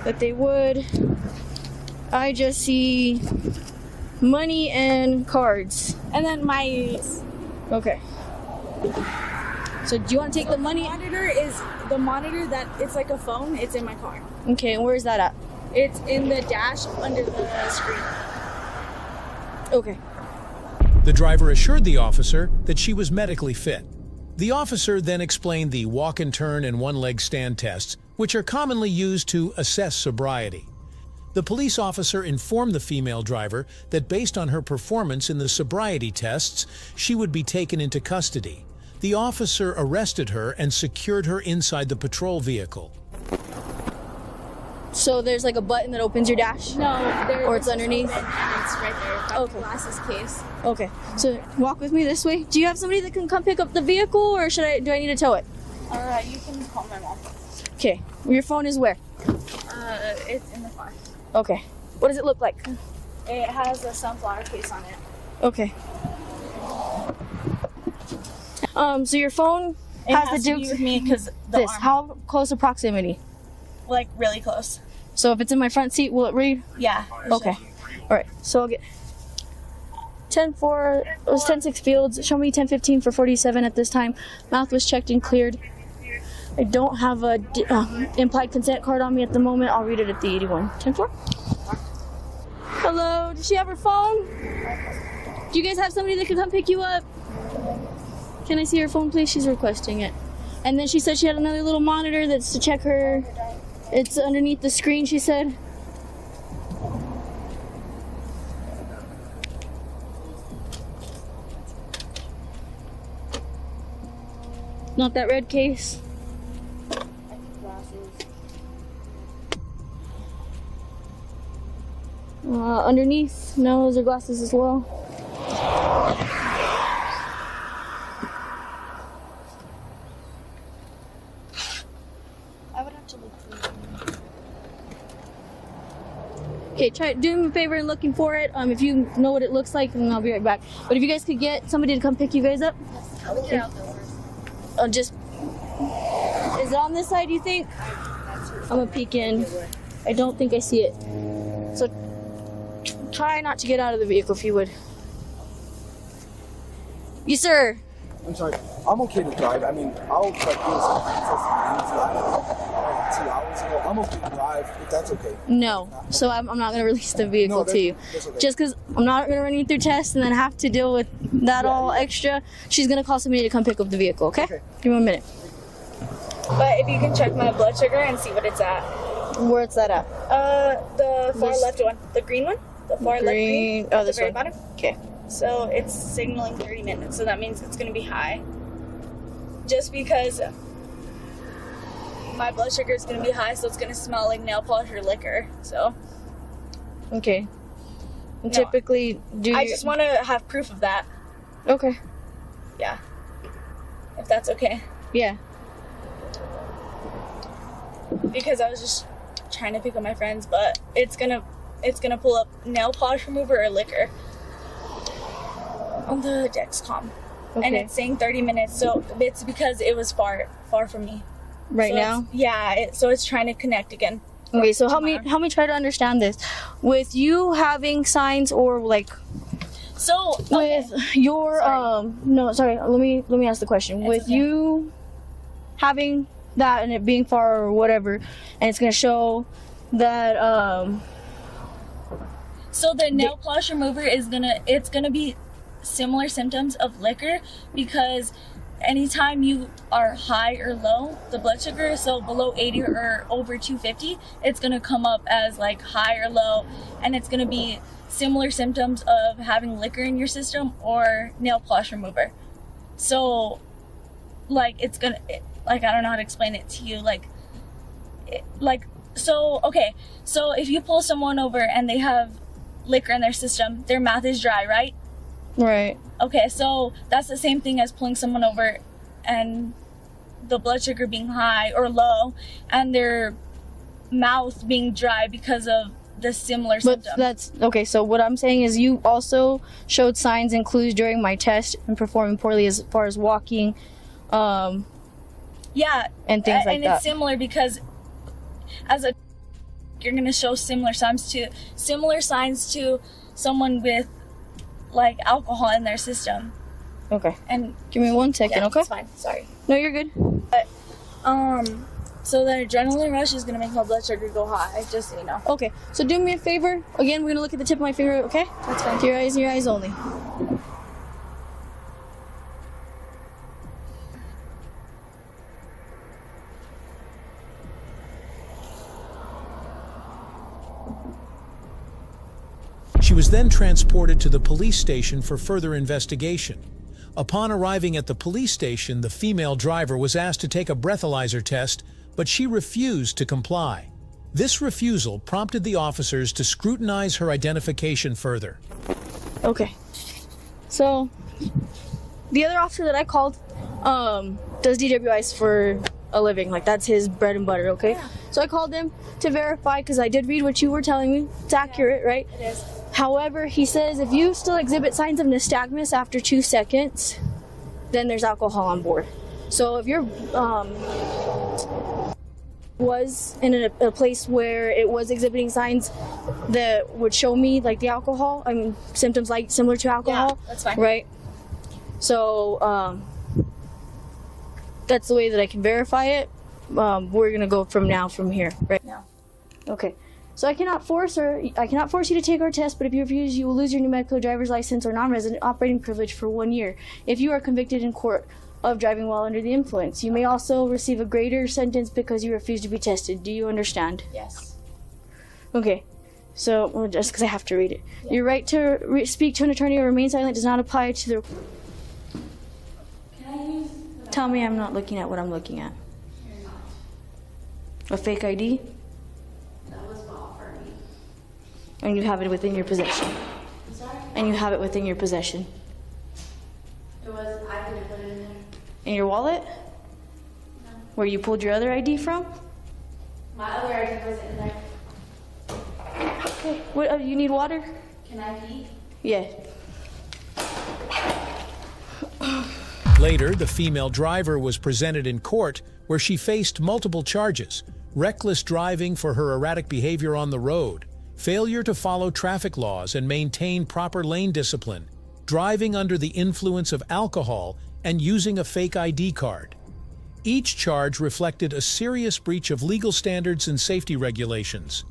[SPEAKER 9] that they would. I just see money and cards.
[SPEAKER 8] And then my
[SPEAKER 9] Okay. So do you want to take the money?
[SPEAKER 8] monitor is the monitor that it's like a phone. It's in my car.
[SPEAKER 9] Okay, and where is that at?
[SPEAKER 8] It's in the dash under the screen.
[SPEAKER 9] Okay.
[SPEAKER 4] The driver assured the officer that she was medically fit. The officer then explained the walk and turn and one-leg stand tests, which are commonly used to assess sobriety. The police officer informed the female driver that based on her performance in the sobriety tests, she would be taken into custody. The officer arrested her and secured her inside the patrol vehicle.
[SPEAKER 9] So there's like a button that opens your dash?
[SPEAKER 8] No, there.
[SPEAKER 9] Or it's underneath?
[SPEAKER 8] And it's right there. Got
[SPEAKER 9] Okay.
[SPEAKER 8] the glasses case.
[SPEAKER 9] Okay, so walk with me this way. Do you have somebody that can come pick up the vehicle, or do I need to tow it?
[SPEAKER 8] You can call my mom.
[SPEAKER 9] Okay, your phone is where?
[SPEAKER 8] It's in the car.
[SPEAKER 9] Okay, what does it look like?
[SPEAKER 8] It has a sunflower case on it.
[SPEAKER 9] Okay. So your phone
[SPEAKER 8] It
[SPEAKER 9] has
[SPEAKER 8] has
[SPEAKER 9] the
[SPEAKER 8] to be
[SPEAKER 9] Dukes.
[SPEAKER 8] with me because the
[SPEAKER 9] This,
[SPEAKER 8] arm,
[SPEAKER 9] how close a proximity?
[SPEAKER 8] like really close.
[SPEAKER 9] So if it's in my front seat, will it read?
[SPEAKER 8] Yeah.
[SPEAKER 9] Okay. All right. So I'll get 10-4. It was 10-6 Fields. Show me 10-15 for 47 at this time. Mouth was checked and cleared. I don't have a implied consent card on me at the moment. I'll read it at the 81. 10-4. Hello. Does she have her phone? Do you guys have somebody that can come pick you up? Can I see her phone, please? She's requesting it. And then she said she had another little monitor that's to check her. It's underneath the screen, she said. Not that red case. Underneath, no, those are glasses as well.
[SPEAKER 8] I would have to look through.
[SPEAKER 9] Okay, try do me a favor and looking for it. If you know what it looks like, then I'll be right back. But if you guys could get somebody to come pick you guys up,
[SPEAKER 8] I'll get out there first.
[SPEAKER 9] just is it on this side? You think? I'm gonna peek in. I don't think I see it. So try not to get out of the vehicle if you would. Yes, sir.
[SPEAKER 10] I'm sorry. I'm okay to drive. I mean, I'll like do some 2 hours ago. I'm okay to drive if that's okay.
[SPEAKER 9] No. So I'm not going to release the vehicle to you.
[SPEAKER 10] That's okay.
[SPEAKER 9] Just because I'm not going to run you through tests and then have to deal with that all extra, she's going to call somebody to come pick up the vehicle, okay? Give me 1 minute.
[SPEAKER 8] But if you can check my blood sugar and see what it's at.
[SPEAKER 9] Where's that at?
[SPEAKER 8] The far left one. The green one? The far left green.
[SPEAKER 9] Oh,
[SPEAKER 8] at
[SPEAKER 9] this
[SPEAKER 8] the very
[SPEAKER 9] one.
[SPEAKER 8] bottom.
[SPEAKER 9] Okay.
[SPEAKER 8] So it's signaling 30 minutes, so that means it's going to be high. Just because my blood sugar is going to be high, so it's going to smell like nail polish or liquor. So.
[SPEAKER 9] Okay.
[SPEAKER 8] No,
[SPEAKER 9] Typically,
[SPEAKER 8] I just want to have proof of that.
[SPEAKER 9] Okay.
[SPEAKER 8] Yeah. If that's okay.
[SPEAKER 9] Yeah.
[SPEAKER 8] Because I was just trying to pick up my friends, but it's gonna pull up nail polish remover or liquor on the Dexcom.
[SPEAKER 9] Okay.
[SPEAKER 8] And it's saying 30 minutes, so it's because it was far from me.
[SPEAKER 9] Right
[SPEAKER 8] So
[SPEAKER 9] now?
[SPEAKER 8] so it's trying to connect again.
[SPEAKER 9] Okay, so help me try to understand this. With you having signs or like
[SPEAKER 8] So
[SPEAKER 9] with your let me ask the question.
[SPEAKER 8] It's
[SPEAKER 9] with
[SPEAKER 8] okay.
[SPEAKER 9] you having that and it being far or whatever, and it's gonna show that
[SPEAKER 8] So the nail polish remover is gonna be similar symptoms of liquor, because anytime you are high or low, the blood sugar, so below 80 or over 250, it's gonna come up as like high or low, and it's gonna be similar symptoms of having liquor in your system or nail polish remover. So like it's gonna, like I don't know how to explain it to you, so if you pull someone over and they have liquor in their system, their mouth is dry, right?
[SPEAKER 9] right.
[SPEAKER 8] Okay, so that's the same thing as pulling someone over and the blood sugar being high or low and their mouth being dry because of the similar
[SPEAKER 9] But
[SPEAKER 8] symptoms.
[SPEAKER 9] that's okay. So what I'm saying is, you also showed signs and clues during my test and performing poorly as far as walking,
[SPEAKER 8] Yeah,
[SPEAKER 9] and things like
[SPEAKER 8] and
[SPEAKER 9] that.
[SPEAKER 8] it's similar because as a you're gonna show similar signs to someone with like alcohol in their system.
[SPEAKER 9] Okay.
[SPEAKER 8] And
[SPEAKER 9] Give me 1 second,
[SPEAKER 8] yeah,
[SPEAKER 9] okay?
[SPEAKER 8] it's fine. Sorry.
[SPEAKER 9] No, you're good.
[SPEAKER 8] So the adrenaline rush is gonna make my blood sugar go high, just so you know.
[SPEAKER 9] Okay. So do me a favor. Again, we're gonna look at the tip of my finger. Okay?
[SPEAKER 8] That's fine.
[SPEAKER 9] Your eyes and your eyes only.
[SPEAKER 4] She was then transported to the police station for further investigation. Upon arriving at the police station, the female driver was asked to take a breathalyzer test, but she refused to comply. This refusal prompted the officers to scrutinize her identification further.
[SPEAKER 9] Okay. So the other officer that I called does DWIs for a living. Like, that's his bread and butter, okay?
[SPEAKER 8] Yeah.
[SPEAKER 9] So I called him to verify, because I did read what you were telling me. It's accurate, right?
[SPEAKER 8] It is.
[SPEAKER 9] However, he says if you still exhibit signs of nystagmus after 2 seconds, then there's alcohol on board. So if you're was in a place where it was exhibiting signs that would show me like the alcohol, I mean symptoms like similar to alcohol,
[SPEAKER 8] Yeah, that's fine.
[SPEAKER 9] right? So that's the way that I can verify it. We're gonna go from here, right?
[SPEAKER 8] Yeah.
[SPEAKER 9] Okay. So I cannot force you to take our test, but if you refuse, you will lose your New Mexico driver's license or non-resident operating privilege for 1 year. If you are convicted in court of driving while under the influence, you may also receive a greater sentence because you refuse to be tested. Do you understand?
[SPEAKER 8] Yes.
[SPEAKER 9] Okay. So, well, just because I have to read it. Yeah. Your right to speak to an attorney or remain silent does not apply to the...
[SPEAKER 8] Can I use the
[SPEAKER 9] Tell me I'm not looking at what I'm looking at.
[SPEAKER 8] You're not.
[SPEAKER 9] A fake ID?
[SPEAKER 8] That was bought for me.
[SPEAKER 9] And you have it within your possession.
[SPEAKER 8] I'm sorry?
[SPEAKER 9] And you have it within your possession.
[SPEAKER 8] It was, I didn't put it in there.
[SPEAKER 9] In your wallet?
[SPEAKER 8] No.
[SPEAKER 9] Where you pulled your other ID from?
[SPEAKER 8] My other ID was in there.
[SPEAKER 9] Okay. What? You need water?
[SPEAKER 8] Can I pee?
[SPEAKER 9] Yeah.
[SPEAKER 4] Later, the female driver was presented in court where she faced multiple charges: reckless driving for her erratic behavior on the road, failure to follow traffic laws and maintain proper lane discipline, driving under the influence of alcohol, and using a fake ID card. Each charge reflected a serious breach of legal standards and safety regulations.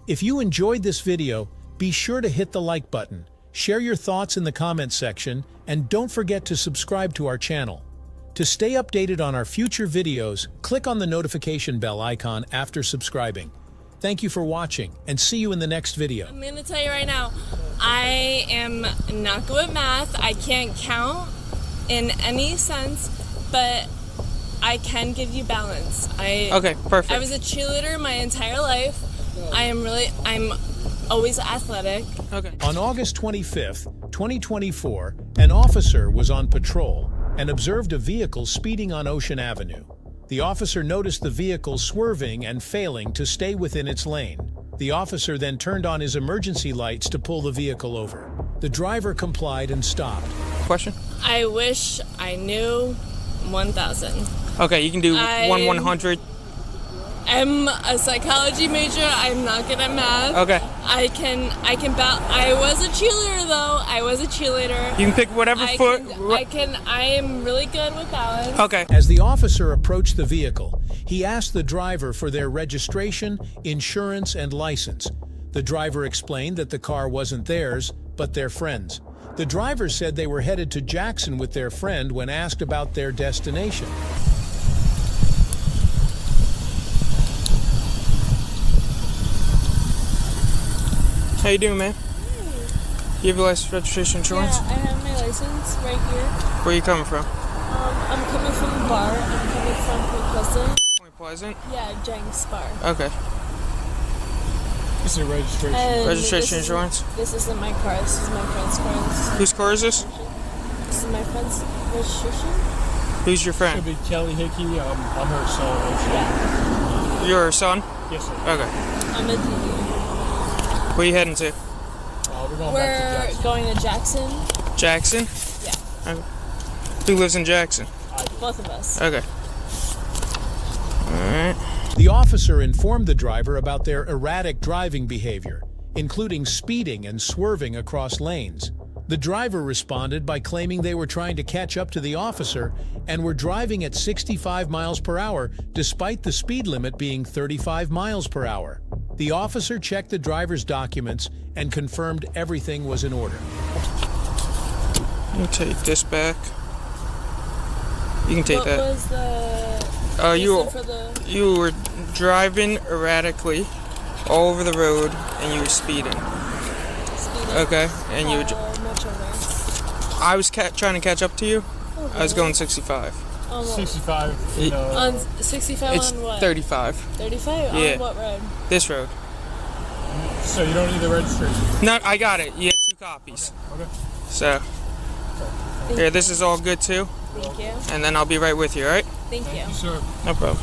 [SPEAKER 4] If you enjoyed this video, be sure to hit the like button, share your thoughts in the comments section, and don't forget to subscribe to our channel. To stay updated on our future videos, click on the notification bell icon after subscribing. Thank you for watching, and see you in the next video.
[SPEAKER 11] I'm gonna tell you right now, I am not good at math. I can't count in any sense, but I can give you balance.
[SPEAKER 12] Okay, perfect.
[SPEAKER 11] I was a cheerleader my entire life. I'm always athletic.
[SPEAKER 4] Okay. On August 25th, 2024, an officer was on patrol and observed a vehicle speeding on Ocean Avenue. The officer noticed the vehicle swerving and failing to stay within its lane. The officer then turned on his emergency lights to pull the vehicle over. The driver complied and stopped.
[SPEAKER 12] Question?
[SPEAKER 11] I wish I knew 1,000.
[SPEAKER 12] Okay, you can do 1/100.
[SPEAKER 11] I'm a psychology major. I'm not good at math.
[SPEAKER 12] Okay.
[SPEAKER 11] I was a cheerleader though. I was a cheerleader.
[SPEAKER 12] You can pick whatever foot.
[SPEAKER 11] I am really good with balance.
[SPEAKER 12] Okay.
[SPEAKER 4] As the officer approached the vehicle, he asked the driver for their registration, insurance, and license. The driver explained that the car wasn't theirs, but their friend's. The driver said they were headed to Jackson with their friend when asked about their destination.
[SPEAKER 12] How you doing, man? You have your license, registration, insurance?
[SPEAKER 11] Yeah, I have my license right here.
[SPEAKER 12] Where are you coming from?
[SPEAKER 11] I'm coming from the bar. I'm coming from Point Pleasant.
[SPEAKER 12] Point Pleasant?
[SPEAKER 11] Yeah, Jenks Bar.
[SPEAKER 12] Okay.
[SPEAKER 10] This is your registration.
[SPEAKER 11] And
[SPEAKER 12] Registration, insurance?
[SPEAKER 11] This isn't my car. This is my friend's car.
[SPEAKER 12] Whose car is this?
[SPEAKER 11] This is my friend's registration.
[SPEAKER 12] Who's your
[SPEAKER 10] Should
[SPEAKER 12] friend?
[SPEAKER 10] be Kelly Hickey. I'm her son.
[SPEAKER 11] Yeah,
[SPEAKER 12] Your son?
[SPEAKER 10] Yes, sir.
[SPEAKER 12] Okay.
[SPEAKER 11] I'm a DD.
[SPEAKER 12] Where are you heading to?
[SPEAKER 10] We're going back to
[SPEAKER 11] We're
[SPEAKER 10] Jackson.
[SPEAKER 11] going to Jackson.
[SPEAKER 12] Jackson?
[SPEAKER 11] Yeah,
[SPEAKER 12] Okay. Who lives in Jackson?
[SPEAKER 11] both of us.
[SPEAKER 12] Okay. Alright.
[SPEAKER 4] The officer informed the driver about their erratic driving behavior, including speeding and swerving across lanes. The driver responded by claiming they were trying to catch up to the officer and were driving at 65 miles per hour despite the speed limit being 35 miles per hour. The officer checked the driver's documents and confirmed everything was in order.
[SPEAKER 12] Let me take this back. You can take
[SPEAKER 11] What
[SPEAKER 12] that.
[SPEAKER 11] was the reason for the...
[SPEAKER 12] You were driving erratically all over the road and you were speeding.
[SPEAKER 11] speeding?
[SPEAKER 12] Okay, and you were...
[SPEAKER 11] How much over?
[SPEAKER 12] I was trying to catch up to you. I was going 65.
[SPEAKER 11] On what?
[SPEAKER 10] 65.
[SPEAKER 11] On 65
[SPEAKER 12] It's
[SPEAKER 11] on what?
[SPEAKER 12] 35.
[SPEAKER 11] 35?
[SPEAKER 12] Yeah.
[SPEAKER 11] On what road?
[SPEAKER 12] This road.
[SPEAKER 10] So you don't need the registration.
[SPEAKER 12] No, I got it. You had 2 copies.
[SPEAKER 10] Okay.
[SPEAKER 12] So, here, this is all good too.
[SPEAKER 11] Thank you.
[SPEAKER 12] And then I'll be right with you, alright?
[SPEAKER 11] Thank you.
[SPEAKER 10] Thank you, sir.
[SPEAKER 12] No problem.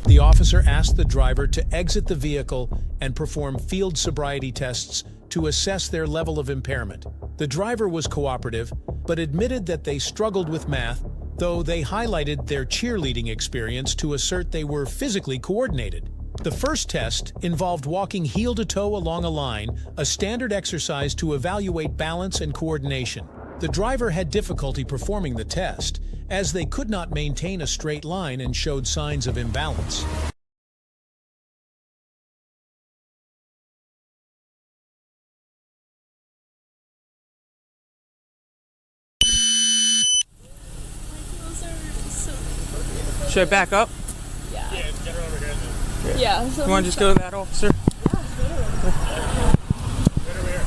[SPEAKER 4] The officer asked the driver to exit the vehicle and perform field sobriety tests to assess their level of impairment. The driver was cooperative, but admitted that they struggled with math, though they highlighted their cheerleading experience to assert they were physically coordinated. The first test involved walking heel-to-toe along a line, a standard exercise to evaluate balance and coordination. The driver had difficulty performing the test, as they could not maintain a straight line and showed signs of imbalance.
[SPEAKER 12] Should I back up?
[SPEAKER 11] Yeah.
[SPEAKER 10] Yeah, get her over here then.
[SPEAKER 11] Yeah.
[SPEAKER 12] You want to just go to that officer?
[SPEAKER 10] Get over here.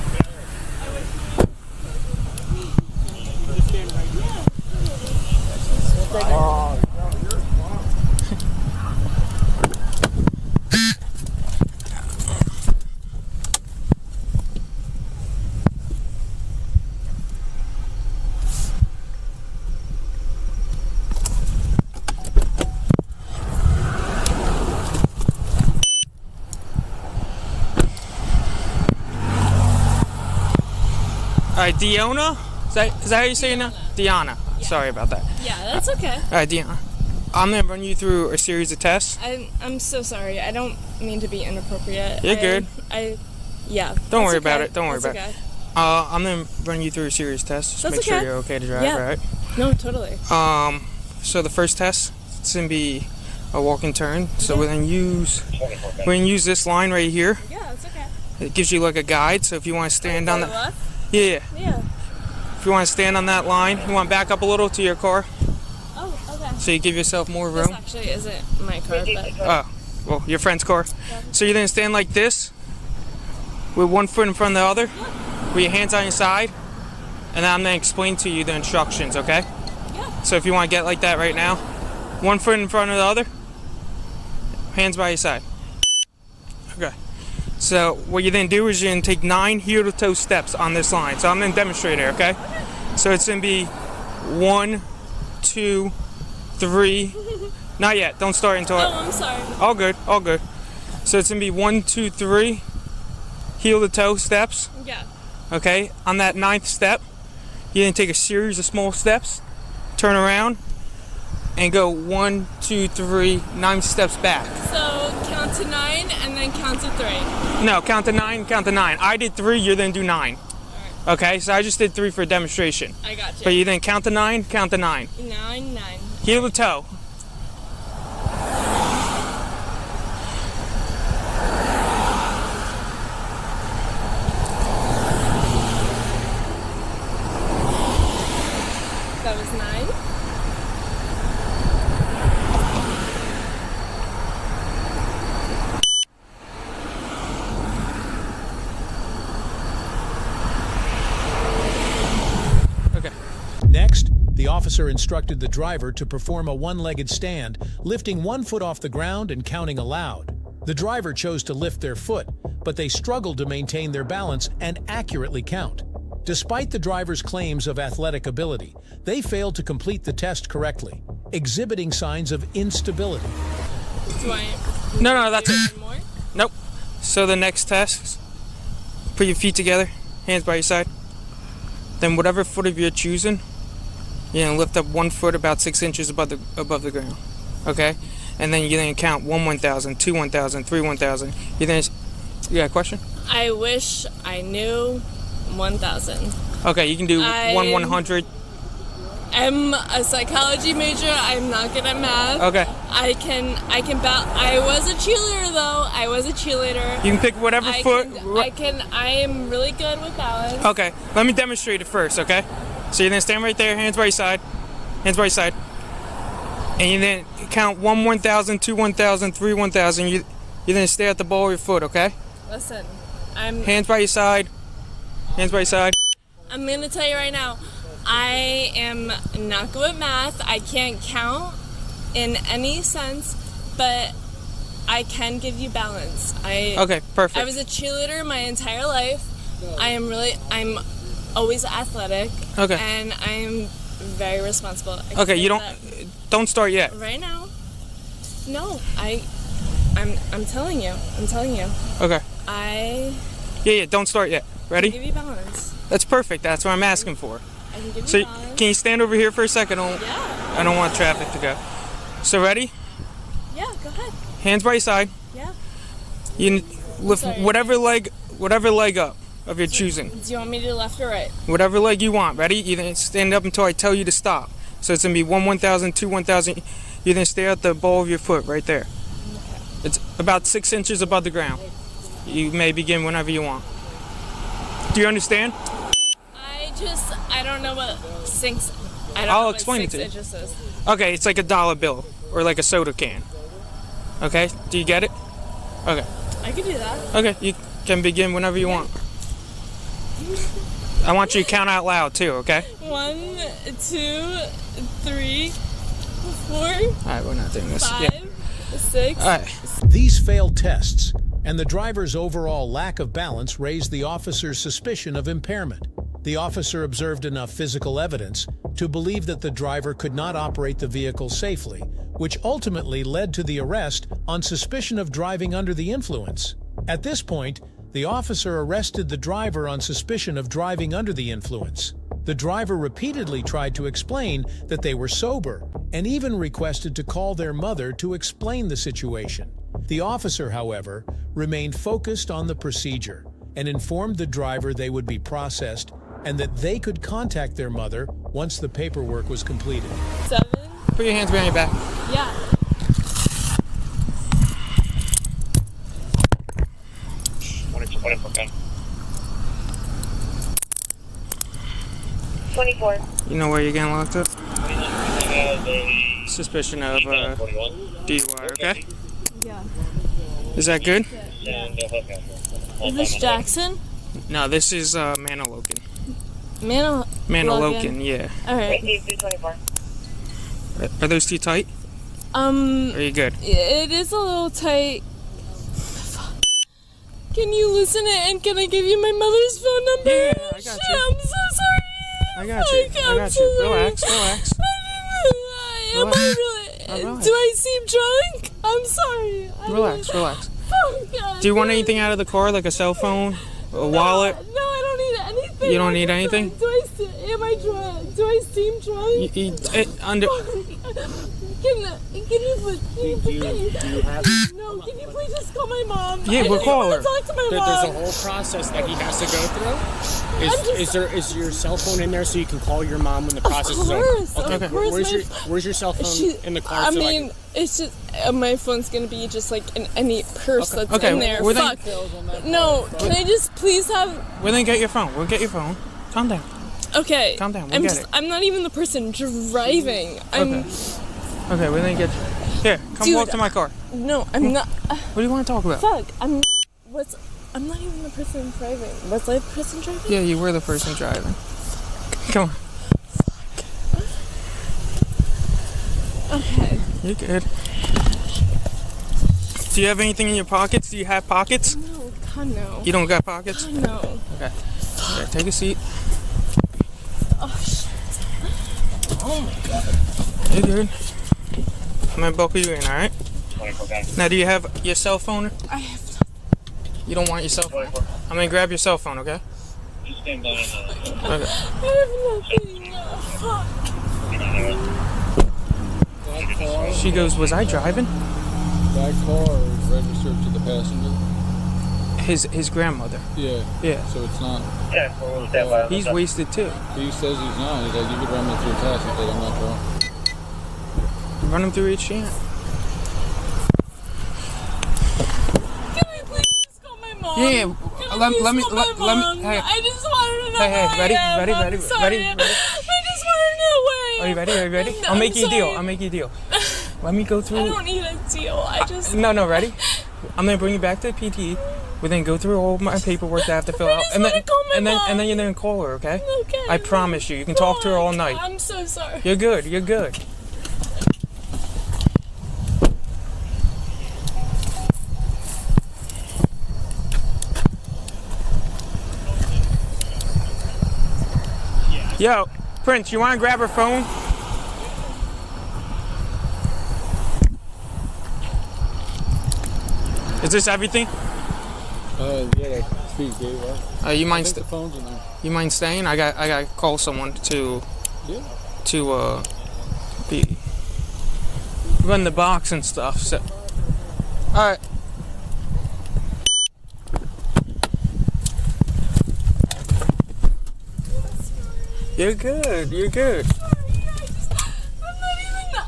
[SPEAKER 12] Alright, Deanna? Is that how you say it now? Deanna.
[SPEAKER 11] Yeah.
[SPEAKER 12] Sorry about that.
[SPEAKER 11] Yeah, that's okay.
[SPEAKER 12] Alright, Deanna. I'm gonna run you through a series of tests.
[SPEAKER 11] I'm so sorry. I don't mean to be inappropriate.
[SPEAKER 12] You're good.
[SPEAKER 11] Yeah.
[SPEAKER 12] Don't worry about it. Don't worry about
[SPEAKER 11] it.
[SPEAKER 12] it. I'm gonna run you through a series of tests. Just
[SPEAKER 11] That's
[SPEAKER 12] make sure
[SPEAKER 11] okay.
[SPEAKER 12] you're okay to drive,
[SPEAKER 11] Yeah.
[SPEAKER 12] right?
[SPEAKER 11] No, totally.
[SPEAKER 12] So the first test, it's gonna be a walk and turn. So we're gonna use this line right here.
[SPEAKER 11] Yeah, that's okay.
[SPEAKER 12] It gives you like a guide. So if you want to stand on the
[SPEAKER 11] left?
[SPEAKER 12] yeah.
[SPEAKER 11] Yeah.
[SPEAKER 12] If you want to stand on that line, you want to back up a little to your car.
[SPEAKER 11] Oh, okay.
[SPEAKER 12] So you give yourself more
[SPEAKER 11] This
[SPEAKER 12] room.
[SPEAKER 11] actually isn't my car, but
[SPEAKER 12] Oh, well, your friend's car. So you're gonna stand like this, with one foot in front of the other, with your hands on your side, and then I'm gonna explain to you the instructions, okay?
[SPEAKER 11] Yeah.
[SPEAKER 12] So if you want to get like that right now, one foot in front of the other, hands by your side. Okay. So what you're gonna do is you're gonna take 9 heel-to-toe steps on this line. So I'm gonna demonstrate it, okay? So it's gonna be 1, 2, 3. Not yet. Don't start until.
[SPEAKER 11] Oh, I'm sorry.
[SPEAKER 12] All good. All good. So it's gonna be 1, 2, 3 heel-to-toe steps.
[SPEAKER 11] Yeah.
[SPEAKER 12] Okay. On that 9th step, you're gonna take a series of small steps, turn around, and go 1, 2, 3, 9 steps back.
[SPEAKER 11] So count to 9 and then count to 3.
[SPEAKER 12] No, count to 9. Count to 9. I did 3. You're then do 9. Okay. So I just did 3 for a demonstration.
[SPEAKER 11] I got you.
[SPEAKER 12] But you then count to 9. Count to 9.
[SPEAKER 11] 9.
[SPEAKER 12] Heel to toe.
[SPEAKER 11] That was 9.
[SPEAKER 12] Okay.
[SPEAKER 4] Next, the officer instructed the driver to perform a one-legged stand, lifting one foot off the ground and counting aloud. The driver chose to lift their foot, but they struggled to maintain their balance and accurately count. Despite the driver's claims of athletic ability, they failed to complete the test correctly, exhibiting signs of instability.
[SPEAKER 11] Do I?
[SPEAKER 12] No, that's
[SPEAKER 11] do
[SPEAKER 12] it.
[SPEAKER 11] More?
[SPEAKER 12] Nope. So the next test, put your feet together, hands by your side. Then whatever foot of you're choosing, you're gonna lift up one foot about 6 inches above the ground. Okay? And then you're gonna count 1 1,000, 2 1,000, 3 1,000. You got a question?
[SPEAKER 11] I wish I knew 1,000.
[SPEAKER 12] Okay, you can do 1 100.
[SPEAKER 11] I'm a psychology major. I'm not good at math.
[SPEAKER 12] Okay.
[SPEAKER 11] I can I was a cheerleader though. I was a cheerleader.
[SPEAKER 12] You can pick whatever foot.
[SPEAKER 11] I am really good with balance.
[SPEAKER 12] Okay, let me demonstrate it first, okay? So you're gonna stand right there, hands by your side. Hands by your side. And you then count 1 1,000, 2 1,000, 3 1,000. You're gonna stay at the ball of your foot, okay?
[SPEAKER 11] Listen,
[SPEAKER 12] Hands by your side. Hands by your side.
[SPEAKER 11] I'm gonna tell you right now, I am not good at math. I can't count in any sense, but I can give you balance.
[SPEAKER 12] Okay, perfect.
[SPEAKER 11] I was a cheerleader my entire life. I'm always athletic.
[SPEAKER 12] Okay.
[SPEAKER 11] And I'm very responsible.
[SPEAKER 12] Okay, you don't start yet.
[SPEAKER 11] Right now. No, I'm telling you. I'm telling you.
[SPEAKER 12] Okay.
[SPEAKER 11] Yeah,
[SPEAKER 12] don't start yet. Ready?
[SPEAKER 11] give you balance.
[SPEAKER 12] That's perfect. That's what I'm asking for.
[SPEAKER 11] I can give
[SPEAKER 12] So
[SPEAKER 11] you balance.
[SPEAKER 12] can you stand over here for a second? I don't want traffic to go. So ready?
[SPEAKER 11] Yeah, go ahead.
[SPEAKER 12] Hands by your side.
[SPEAKER 11] Yeah.
[SPEAKER 12] You lift
[SPEAKER 11] Sorry.
[SPEAKER 12] whatever leg up of your choosing.
[SPEAKER 11] Do you want me to do left or right?
[SPEAKER 12] Whatever leg you want. Ready? You're gonna stand up until I tell you to stop. So it's gonna be 1 1,000, 2 1,000. You're gonna stay at the ball of your foot right there.
[SPEAKER 11] Okay.
[SPEAKER 12] It's about 6 inches above the ground. You may begin whenever you want. Do you understand?
[SPEAKER 11] I don't know what sinks. I don't
[SPEAKER 12] I'll
[SPEAKER 11] know what
[SPEAKER 12] explain it
[SPEAKER 11] 6
[SPEAKER 12] to you.
[SPEAKER 11] inches is.
[SPEAKER 12] Okay, it's like a dollar bill or like a soda can. Okay, do you get it? Okay.
[SPEAKER 11] I can do that.
[SPEAKER 12] Okay, you can begin whenever you want. I want you to count out loud too, okay?
[SPEAKER 11] 1, 2, 3, 4.
[SPEAKER 12] Alright, we're not doing this.
[SPEAKER 11] 5, 6.
[SPEAKER 12] Alright.
[SPEAKER 4] These failed tests and the driver's overall lack of balance raised the officer's suspicion of impairment. The officer observed enough physical evidence to believe that the driver could not operate the vehicle safely, which ultimately led to the arrest on suspicion of driving under the influence. At this point, the officer arrested the driver on suspicion of driving under the influence. The driver repeatedly tried to explain that they were sober, and even requested to call their mother to explain the situation. The officer, however, remained focused on the procedure and informed the driver they would be processed and that they could contact their mother once the paperwork was completed.
[SPEAKER 11] 7.
[SPEAKER 12] Put your hands behind your back.
[SPEAKER 11] Yeah.
[SPEAKER 7] Okay. 24.
[SPEAKER 12] You know where you're getting locked up? Suspicion of DUI, okay?
[SPEAKER 11] Yeah.
[SPEAKER 12] Is that good?
[SPEAKER 11] Is this Jackson?
[SPEAKER 12] No, this is Manalokin.
[SPEAKER 11] Manalokin,
[SPEAKER 12] Manalokin, yeah.
[SPEAKER 11] Alright.
[SPEAKER 7] 24.
[SPEAKER 12] Are those too tight? Are you good?
[SPEAKER 11] It is a little tight. Can you listen and can I give you my mother's phone number?
[SPEAKER 12] Yeah, I got you.
[SPEAKER 11] I'm so sorry.
[SPEAKER 12] I got you. I got you. Relax, relax.
[SPEAKER 11] Am I really?
[SPEAKER 12] Relax.
[SPEAKER 11] Do I seem drunk? I'm sorry.
[SPEAKER 12] Relax, relax.
[SPEAKER 11] Oh, God.
[SPEAKER 12] Do you want anything out of the car, like a cell phone, a wallet?
[SPEAKER 11] No, I don't need anything.
[SPEAKER 12] You don't need anything?
[SPEAKER 11] Am I drunk? Do I seem drunk?
[SPEAKER 12] Under.
[SPEAKER 11] Can you please? No, can you please just call my mom?
[SPEAKER 12] Yeah, we'll call her.
[SPEAKER 11] Talk to my
[SPEAKER 10] There's
[SPEAKER 11] mom.
[SPEAKER 10] a whole process that he has to go through. Is your cell phone in there so you can call your mom when the process is over?
[SPEAKER 11] Of course.
[SPEAKER 10] Where's your cell phone in the car?
[SPEAKER 11] I mean, it's just my phone's gonna be just like in any purse that's in there. Fuck. No, can I just please have?
[SPEAKER 12] We'll then get your phone. We'll get your phone. Calm down.
[SPEAKER 11] Okay.
[SPEAKER 12] Calm down. We'll get it.
[SPEAKER 11] I'm not even the person driving.
[SPEAKER 12] Okay, we're gonna get you. Here, come walk to my car.
[SPEAKER 11] No, I'm not.
[SPEAKER 12] What do you want to talk about?
[SPEAKER 11] Fuck. I'm not even the person driving. Was I the person driving?
[SPEAKER 12] Yeah, you were the person driving. Come on.
[SPEAKER 11] Okay.
[SPEAKER 12] You're good. Do you have anything in your pockets? Do you have pockets?
[SPEAKER 11] No, God, no.
[SPEAKER 12] You don't got pockets?
[SPEAKER 11] No.
[SPEAKER 12] Okay. Alright, take a seat.
[SPEAKER 11] Oh, shit. Oh, my God.
[SPEAKER 12] You're good. I'm gonna buckle you in, alright? Now, do you have your cell phone?
[SPEAKER 11] I have.
[SPEAKER 12] You don't want your cell phone? I'm gonna grab your cell phone, okay?
[SPEAKER 7] Just stand by.
[SPEAKER 12] Okay.
[SPEAKER 11] I have nothing. Fuck.
[SPEAKER 12] She goes, was I driving?
[SPEAKER 13] That car is registered to the passenger.
[SPEAKER 12] His grandmother.
[SPEAKER 13] Yeah.
[SPEAKER 12] Yeah.
[SPEAKER 13] So it's not.
[SPEAKER 7] Yeah, we'll stand by.
[SPEAKER 12] He's wasted too.
[SPEAKER 13] He says he's not. He's like, you could run me through a test. He said, I'm not drunk.
[SPEAKER 12] Run him through each chant.
[SPEAKER 11] Can I please just call my mom?
[SPEAKER 12] Yeah. Let me.
[SPEAKER 11] Hey. I just wanted to know.
[SPEAKER 12] Hey, ready?
[SPEAKER 11] I'm sorry. I just wanted to know where I am.
[SPEAKER 12] Are you ready? I'll make you a deal. Let me go through.
[SPEAKER 11] I don't need a deal. I just.
[SPEAKER 12] No, ready? I'm gonna bring you back to the PT. We then go through all my paperwork that I have to fill out, and then you're gonna call her, okay?
[SPEAKER 11] Okay.
[SPEAKER 12] I promise you. You can talk to her all night.
[SPEAKER 11] I'm so sorry.
[SPEAKER 12] You're good. You're good. Yo, Prince, you want to grab her phone? Is this everything?
[SPEAKER 13] Yeah, speak, Dave.
[SPEAKER 12] You mind?
[SPEAKER 13] The phone's in there.
[SPEAKER 12] You mind staying? I got to call someone to be run the box and stuff. So, all right. You're good. You're good.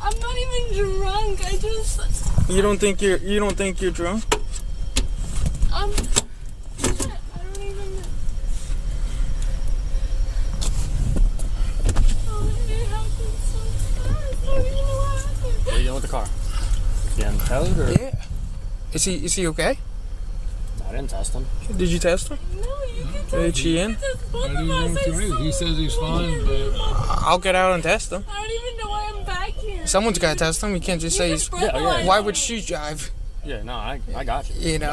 [SPEAKER 11] I'm not even drunk. I just.
[SPEAKER 12] You don't think you're drunk?
[SPEAKER 11] I don't even. Oh, it happened so fast. I don't even know what happened.
[SPEAKER 10] Where are you going with the car? Is he untethered or?
[SPEAKER 12] Yeah. Is he okay?
[SPEAKER 10] I didn't test him.
[SPEAKER 12] Did you test him?
[SPEAKER 11] No, you can test.
[SPEAKER 12] Is she in?
[SPEAKER 13] He says he's fine, but
[SPEAKER 12] I'll get out and test him.
[SPEAKER 11] I don't even know why I'm back here.
[SPEAKER 12] Someone's got to test him. You can't just say he's. Why would she drive?
[SPEAKER 10] Yeah, no, I got you.
[SPEAKER 12] You know.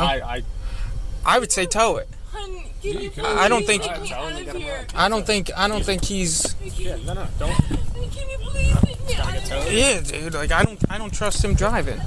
[SPEAKER 10] I
[SPEAKER 12] would say tow it.
[SPEAKER 11] Hun, can you
[SPEAKER 12] I don't think.
[SPEAKER 11] get me out of here?
[SPEAKER 12] I don't think he's.
[SPEAKER 10] Yeah, no, don't.
[SPEAKER 11] Can you please take me out of here?
[SPEAKER 12] Yeah, dude. Like I don't trust him driving.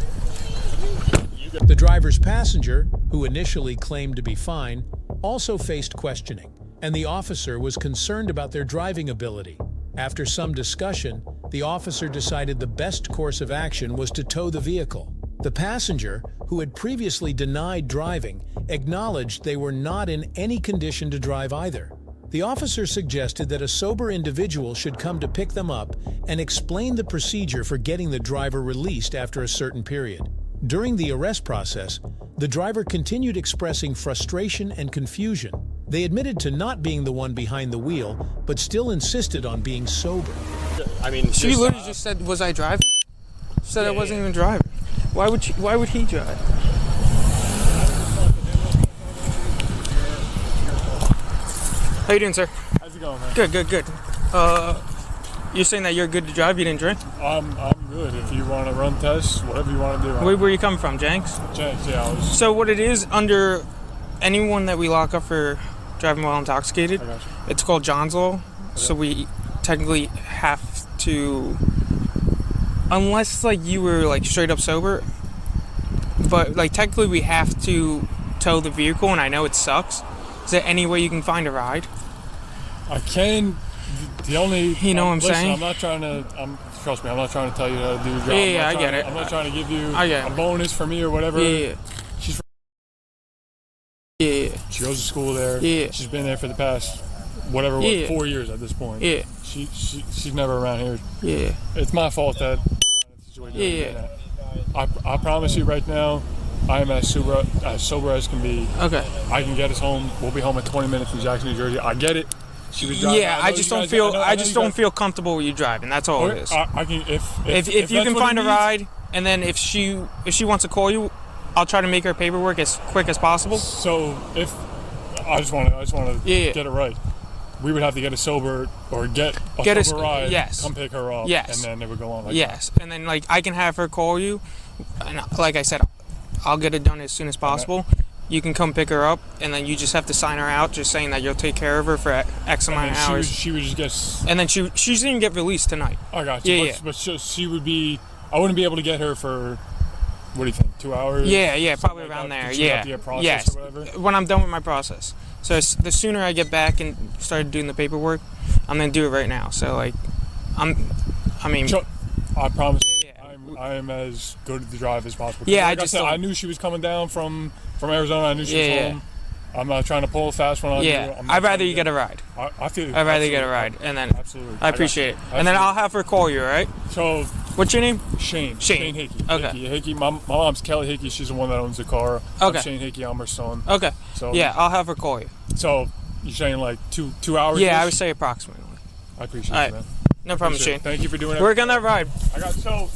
[SPEAKER 4] The driver's passenger, who initially claimed to be fine, also faced questioning, and the officer was concerned about their driving ability. After some discussion, the officer decided the best course of action was to tow the vehicle. The passenger, who had previously denied driving, acknowledged they were not in any condition to drive either. The officer suggested that a sober individual should come to pick them up and explain the procedure for getting the driver released after a certain period. During the arrest process, the driver continued expressing frustration and confusion. They admitted to not being the one behind the wheel, but still insisted on being sober.
[SPEAKER 10] I mean,
[SPEAKER 12] She literally just said, "Was I driving?" She said I wasn't even driving. Why would he drive? How you doing, sir?
[SPEAKER 14] How's it going, man?
[SPEAKER 12] Good. You're saying that you're good to drive, you didn't drink?
[SPEAKER 14] I'm good. If you want to run tests, whatever you want to do.
[SPEAKER 12] Where are you coming from, Jenks?
[SPEAKER 14] Jenks, yeah.
[SPEAKER 12] So what it is, under anyone that we lock up for driving while intoxicated, it's called John's Law. Okay. So we technically have to, unless like you were like straight up sober, but like technically we have to tow the vehicle, and I know it sucks. Is there any way you can find a ride?
[SPEAKER 14] I can. The only,
[SPEAKER 12] you know what I'm saying?
[SPEAKER 14] I'm not trying to. Trust me, I'm not trying to tell you how to do your job.
[SPEAKER 12] Yeah, I get it.
[SPEAKER 14] I'm not trying to give you a bonus for me or whatever.
[SPEAKER 12] Yeah.
[SPEAKER 14] She's.
[SPEAKER 12] Yeah.
[SPEAKER 14] She goes to school there.
[SPEAKER 12] Yeah.
[SPEAKER 14] She's been there for the past 4 years at this point.
[SPEAKER 12] Yeah.
[SPEAKER 14] She's never around here.
[SPEAKER 12] Yeah.
[SPEAKER 14] It's my fault that we got in a situation. Yeah. I promise you right now, I am as sober as can be.
[SPEAKER 12] Okay.
[SPEAKER 14] I can get us home. We'll be home in 20 minutes from Jackson, New Jersey. I get it. She was driving.
[SPEAKER 12] Yeah, I just don't feel comfortable with you driving. That's all it is.
[SPEAKER 14] I can
[SPEAKER 12] if you can find a ride, and then if she wants to call you, I'll try to make her paperwork as quick as possible.
[SPEAKER 14] So if I just want to get it right, we would have to get a sober or get a sober ride.
[SPEAKER 12] Yes.
[SPEAKER 14] Come pick her up.
[SPEAKER 12] Yes.
[SPEAKER 14] And then it would go on like
[SPEAKER 12] yes. And then like I can have her call you, and like I said, I'll get it done as soon as possible. You can come pick her up, and then you just have to sign her out, just saying that you'll take care of her for X amount of hours.
[SPEAKER 14] She would just get.
[SPEAKER 12] And then she's gonna get released tonight.
[SPEAKER 14] I got you. But she would be. I wouldn't be able to get her for. What do you think? 2 hours?
[SPEAKER 12] Yeah, probably around there. Yeah.
[SPEAKER 14] Yes. Or whatever?
[SPEAKER 12] When I'm done with my process. So the sooner I get back and start doing the paperwork, I'm gonna do it right now. So like, I
[SPEAKER 14] promise. I am as good at the drive as possible.
[SPEAKER 12] Yeah,
[SPEAKER 14] like I said, I knew she was coming down from Arizona. I knew she was home. I'm not trying to pull a fast one on you.
[SPEAKER 12] I'd rather you get a ride.
[SPEAKER 14] I feel.
[SPEAKER 12] I'd rather you get a ride, and then
[SPEAKER 14] absolutely.
[SPEAKER 12] I appreciate it. And then I'll have her call you, all right?
[SPEAKER 14] So,
[SPEAKER 12] what's your name?
[SPEAKER 14] Shane Hickey.
[SPEAKER 12] Okay.
[SPEAKER 14] Hickey. My mom's Kelly Hickey. She's the one that owns the car.
[SPEAKER 12] Okay.
[SPEAKER 14] I'm Shane Hickey. I'm her son.
[SPEAKER 12] Okay.
[SPEAKER 14] So
[SPEAKER 12] yeah, I'll have her call you.
[SPEAKER 14] So you're saying like two hours?
[SPEAKER 12] Yeah, I would say approximately.
[SPEAKER 14] I appreciate it, man.
[SPEAKER 12] No problem, Shane.
[SPEAKER 14] Thank you for doing it.
[SPEAKER 12] We're gonna ride.
[SPEAKER 14] So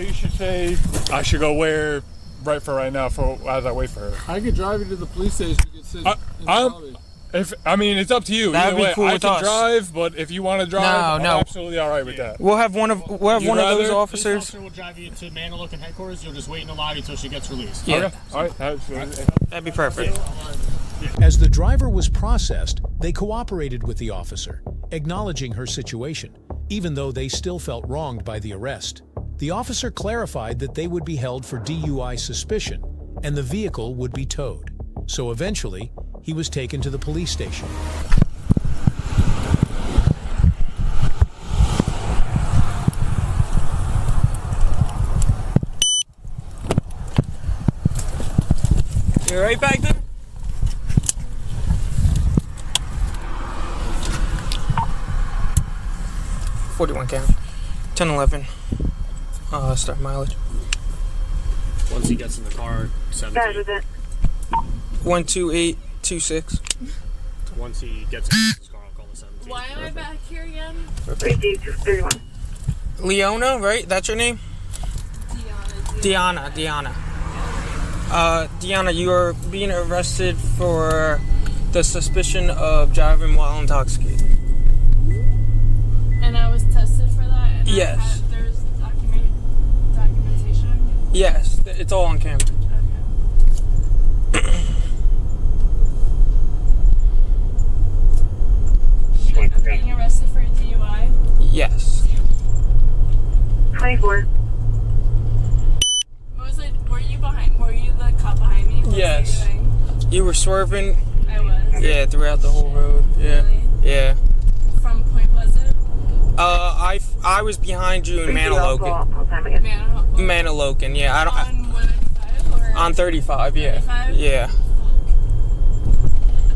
[SPEAKER 14] you should say I should go where right for right now for as I wait for her.
[SPEAKER 13] I could drive you to the police station. You could sit in the lobby.
[SPEAKER 14] It's up to you.
[SPEAKER 12] That'd be cool
[SPEAKER 14] I
[SPEAKER 12] with
[SPEAKER 14] can
[SPEAKER 12] us.
[SPEAKER 14] drive, but if you want to drive, I'm absolutely all right with that.
[SPEAKER 12] We'll have one of those officers.
[SPEAKER 10] Officer will drive you to Manilokin headquarters. You'll just wait in the lobby until she gets released.
[SPEAKER 12] Yeah.
[SPEAKER 14] Okay. All right.
[SPEAKER 12] That'd be perfect.
[SPEAKER 4] As the driver was processed, they cooperated with the officer, acknowledging her situation, even though they still felt wronged by the arrest. The officer clarified that they would be held for DUI suspicion, and the vehicle would be towed. So eventually, he was taken to the police station.
[SPEAKER 12] You're right back there? $41 count. 10-11. Start mileage.
[SPEAKER 10] Once he gets in the car, 17.
[SPEAKER 12] 12826.
[SPEAKER 10] Once he gets in his car, I'll call the 17.
[SPEAKER 11] Why am I back here again?
[SPEAKER 12] Leona, right? That's your name? Deanna. Deanna, you are being arrested for the suspicion of driving while intoxicated.
[SPEAKER 11] And I was tested for that? And
[SPEAKER 12] yes.
[SPEAKER 11] There's documentation?
[SPEAKER 12] Yes, it's all on camera.
[SPEAKER 11] Okay. I'm being arrested for a DUI?
[SPEAKER 12] Yes.
[SPEAKER 11] 24. What was it? Were you the cop behind me?
[SPEAKER 12] Yes. You were swerving.
[SPEAKER 11] I was.
[SPEAKER 12] Yeah, throughout the whole road. Yeah.
[SPEAKER 11] Really?
[SPEAKER 12] Yeah.
[SPEAKER 11] From Point Pleasant?
[SPEAKER 12] I I was behind you in Manilokin. Manilokin, yeah. I don't.
[SPEAKER 11] On 195 or
[SPEAKER 12] On 35, yeah.
[SPEAKER 11] 35?
[SPEAKER 12] Yeah.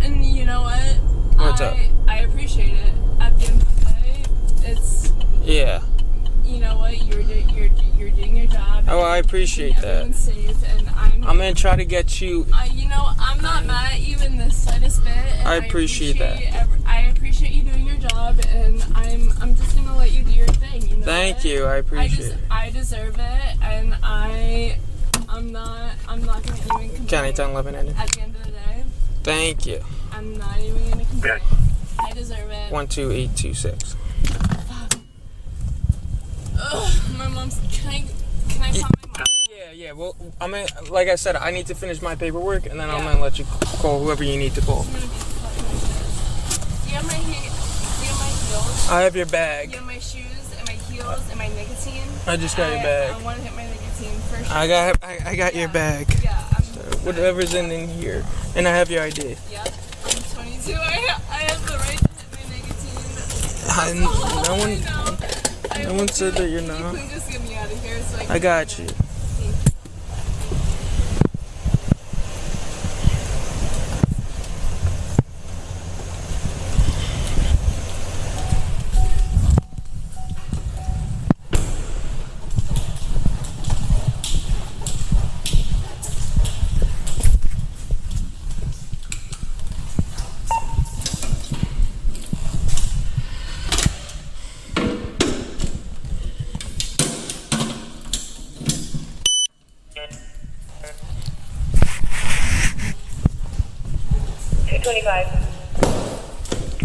[SPEAKER 11] And you know what?
[SPEAKER 12] What's up?
[SPEAKER 11] I appreciate it. At the end of the day, it's,
[SPEAKER 12] Yeah.
[SPEAKER 11] you know what? You're doing your job.
[SPEAKER 12] Oh, I appreciate that.
[SPEAKER 11] Everyone's safe, and I'm
[SPEAKER 12] gonna try to get you.
[SPEAKER 11] You know, I'm not mad at you in the slightest bit. And
[SPEAKER 12] I appreciate that.
[SPEAKER 11] I appreciate you doing your job, and I'm just gonna let you do your thing. You know
[SPEAKER 12] Thank you. I appreciate it.
[SPEAKER 11] I deserve it, and I'm not gonna even complain.
[SPEAKER 12] County 1011 ended.
[SPEAKER 11] At the end of the day,
[SPEAKER 12] Thank you.
[SPEAKER 11] I'm not even gonna complain. I deserve it.
[SPEAKER 12] 12826.
[SPEAKER 11] Ugh, my mom's. Can I call my mom?
[SPEAKER 12] Yeah. Well, like I said, I need to finish my paperwork, and then I'm gonna let you call whoever you need to call.
[SPEAKER 11] Do you have my heels?
[SPEAKER 12] I have your bag.
[SPEAKER 11] You have my shoes and my heels and my nicotine.
[SPEAKER 12] I just got your bag.
[SPEAKER 11] I want to hit my nicotine first.
[SPEAKER 12] I got your bag.
[SPEAKER 11] Yeah.
[SPEAKER 12] So whatever's in here, and I have your ID.
[SPEAKER 11] Yeah. I'm 22. I have the right to hit my nicotine.
[SPEAKER 12] No one said that you're not.
[SPEAKER 11] You can just get me out of here so I can.
[SPEAKER 12] I got you.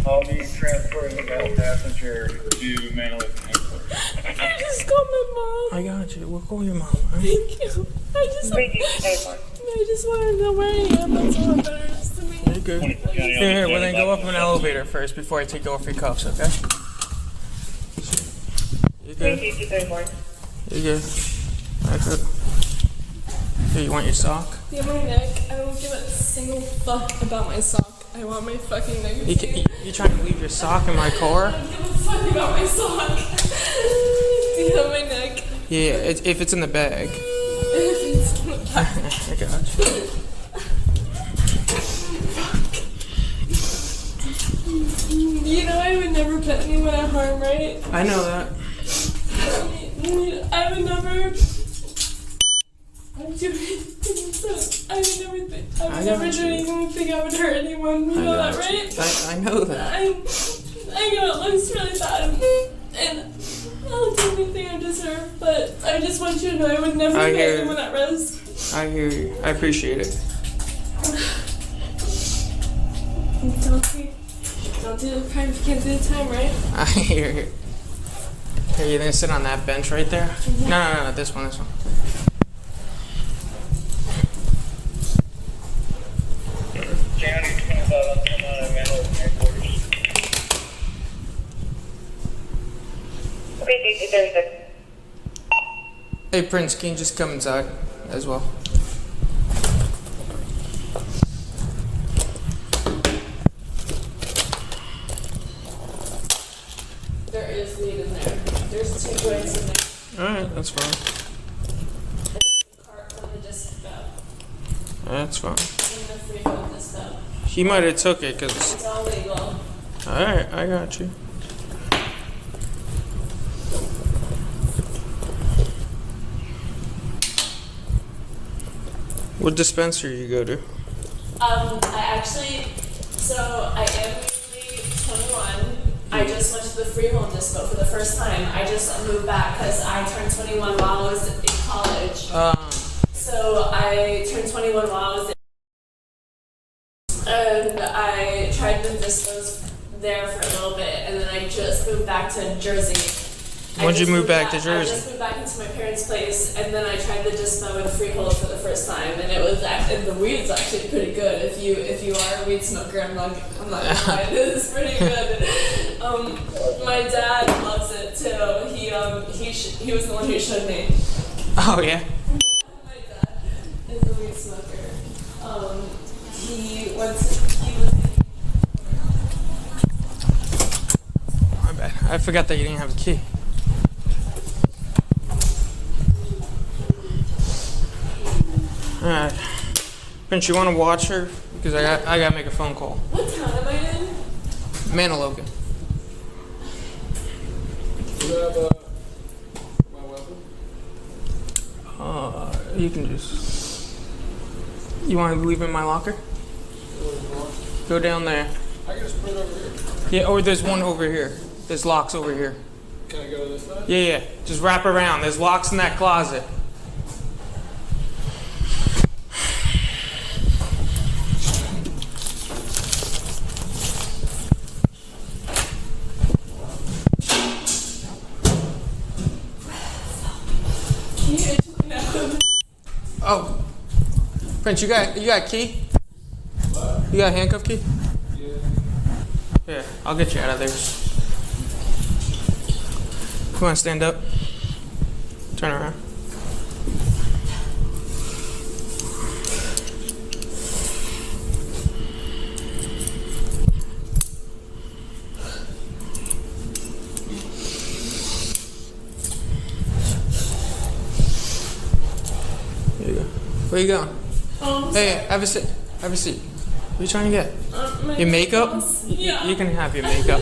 [SPEAKER 15] I'll be transferring the male passenger to Manila Airport.
[SPEAKER 11] I just called my mom.
[SPEAKER 12] I got you. We'll call your mom. Right?
[SPEAKER 11] Thank you. I just want to know where I am. That's all that matters to me.
[SPEAKER 12] You're good. Here, well then go up an elevator first before I take off your cuffs, okay? You good? You good? I good. Here, you want your sock?
[SPEAKER 11] Yeah, my neck. I don't give a single fuck about my sock. I want my fucking neck.
[SPEAKER 12] You trying to leave your sock in my car?
[SPEAKER 11] I don't give a fuck about my sock. Do you have my neck?
[SPEAKER 12] Yeah, if it's in the bag.
[SPEAKER 11] If it's in the bag.
[SPEAKER 12] I got you.
[SPEAKER 11] You know I would never put anyone at harm, right?
[SPEAKER 12] I know that.
[SPEAKER 11] I would never do anything I would hurt anyone. You know that, right?
[SPEAKER 12] I know that.
[SPEAKER 11] I know it looks really bad, and I'll do anything I deserve, but I just want you to know I would never put anyone at risk.
[SPEAKER 12] I hear you. I appreciate it.
[SPEAKER 11] Don't do the crime if you can't do the time, right?
[SPEAKER 12] I hear you. Here, you gonna sit on that bench right there?
[SPEAKER 11] Mm-hmm.
[SPEAKER 12] No, this one.
[SPEAKER 15] County 25 on Manila headquarters.
[SPEAKER 12] Hey, Prince, can you just come inside as well?
[SPEAKER 11] There is weed in there. There's 2 joints in there.
[SPEAKER 12] Alright, that's fine.
[SPEAKER 11] Cart from the disc up.
[SPEAKER 12] That's fine.
[SPEAKER 11] In the freehold disc up.
[SPEAKER 12] He might have took it because.
[SPEAKER 11] It's all legal.
[SPEAKER 12] Alright, I got you. What dispensary you go to?
[SPEAKER 11] I am usually 21. I just went to the freehold dispo for the first time. I just moved back because I turned 21 while I was in college. So I turned 21 while I was in, and I tried the dispos there for a little bit, and then I just moved back to Jersey.
[SPEAKER 12] When'd you move back to Jersey?
[SPEAKER 11] I just moved back into my parents' place, and then I tried the dispo in freehold for the first time, and it was and the weed's actually pretty good. If you are a weed smoker, I'm not gonna lie, it is pretty good. My dad loves it too. He was the one who showed me.
[SPEAKER 12] Oh yeah.
[SPEAKER 11] My dad is a weed smoker.
[SPEAKER 12] My bad. I forgot that you didn't have a key. Alright. Prince, you want to watch her? Because I got to make a phone call.
[SPEAKER 11] What town am I in?
[SPEAKER 12] Manilogan.
[SPEAKER 6] You have my weapon?
[SPEAKER 12] You can just... You want to leave it in my locker? Go down there.
[SPEAKER 6] I can just put it over here.
[SPEAKER 12] Yeah, or there's one over here. There's locks over here.
[SPEAKER 6] Can I go to this side?
[SPEAKER 12] Yeah. Just wrap around. There's locks in that closet. Oh, Prince, you got a key? What? You got a handcuff key? Yeah. Yeah, I'll get you out of there. Come on, stand up. Turn around. There you go. Where you going? Hey, have a seat. Have a seat. What are you trying to get? Your makeup?
[SPEAKER 11] Yeah.
[SPEAKER 12] You can have your makeup.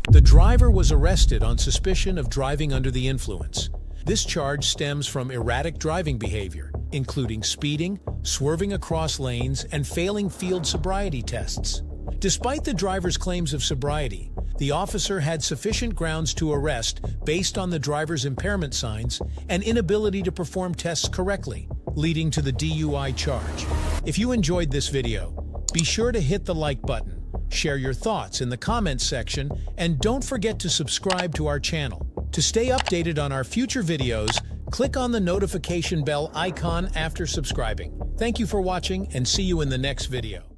[SPEAKER 4] The driver was arrested on suspicion of driving under the influence. This charge stems from erratic driving behavior, including speeding, swerving across lanes, and failing field sobriety tests. Despite the driver's claims of sobriety, the officer had sufficient grounds to arrest based on the driver's impairment signs and inability to perform tests correctly, leading to the DUI charge. If you enjoyed this video, be sure to hit the like button, share your thoughts in the comments section, and don't forget to subscribe to our channel. To stay updated on our future videos, click on the notification bell icon after subscribing. Thank you for watching, and see you in the next video.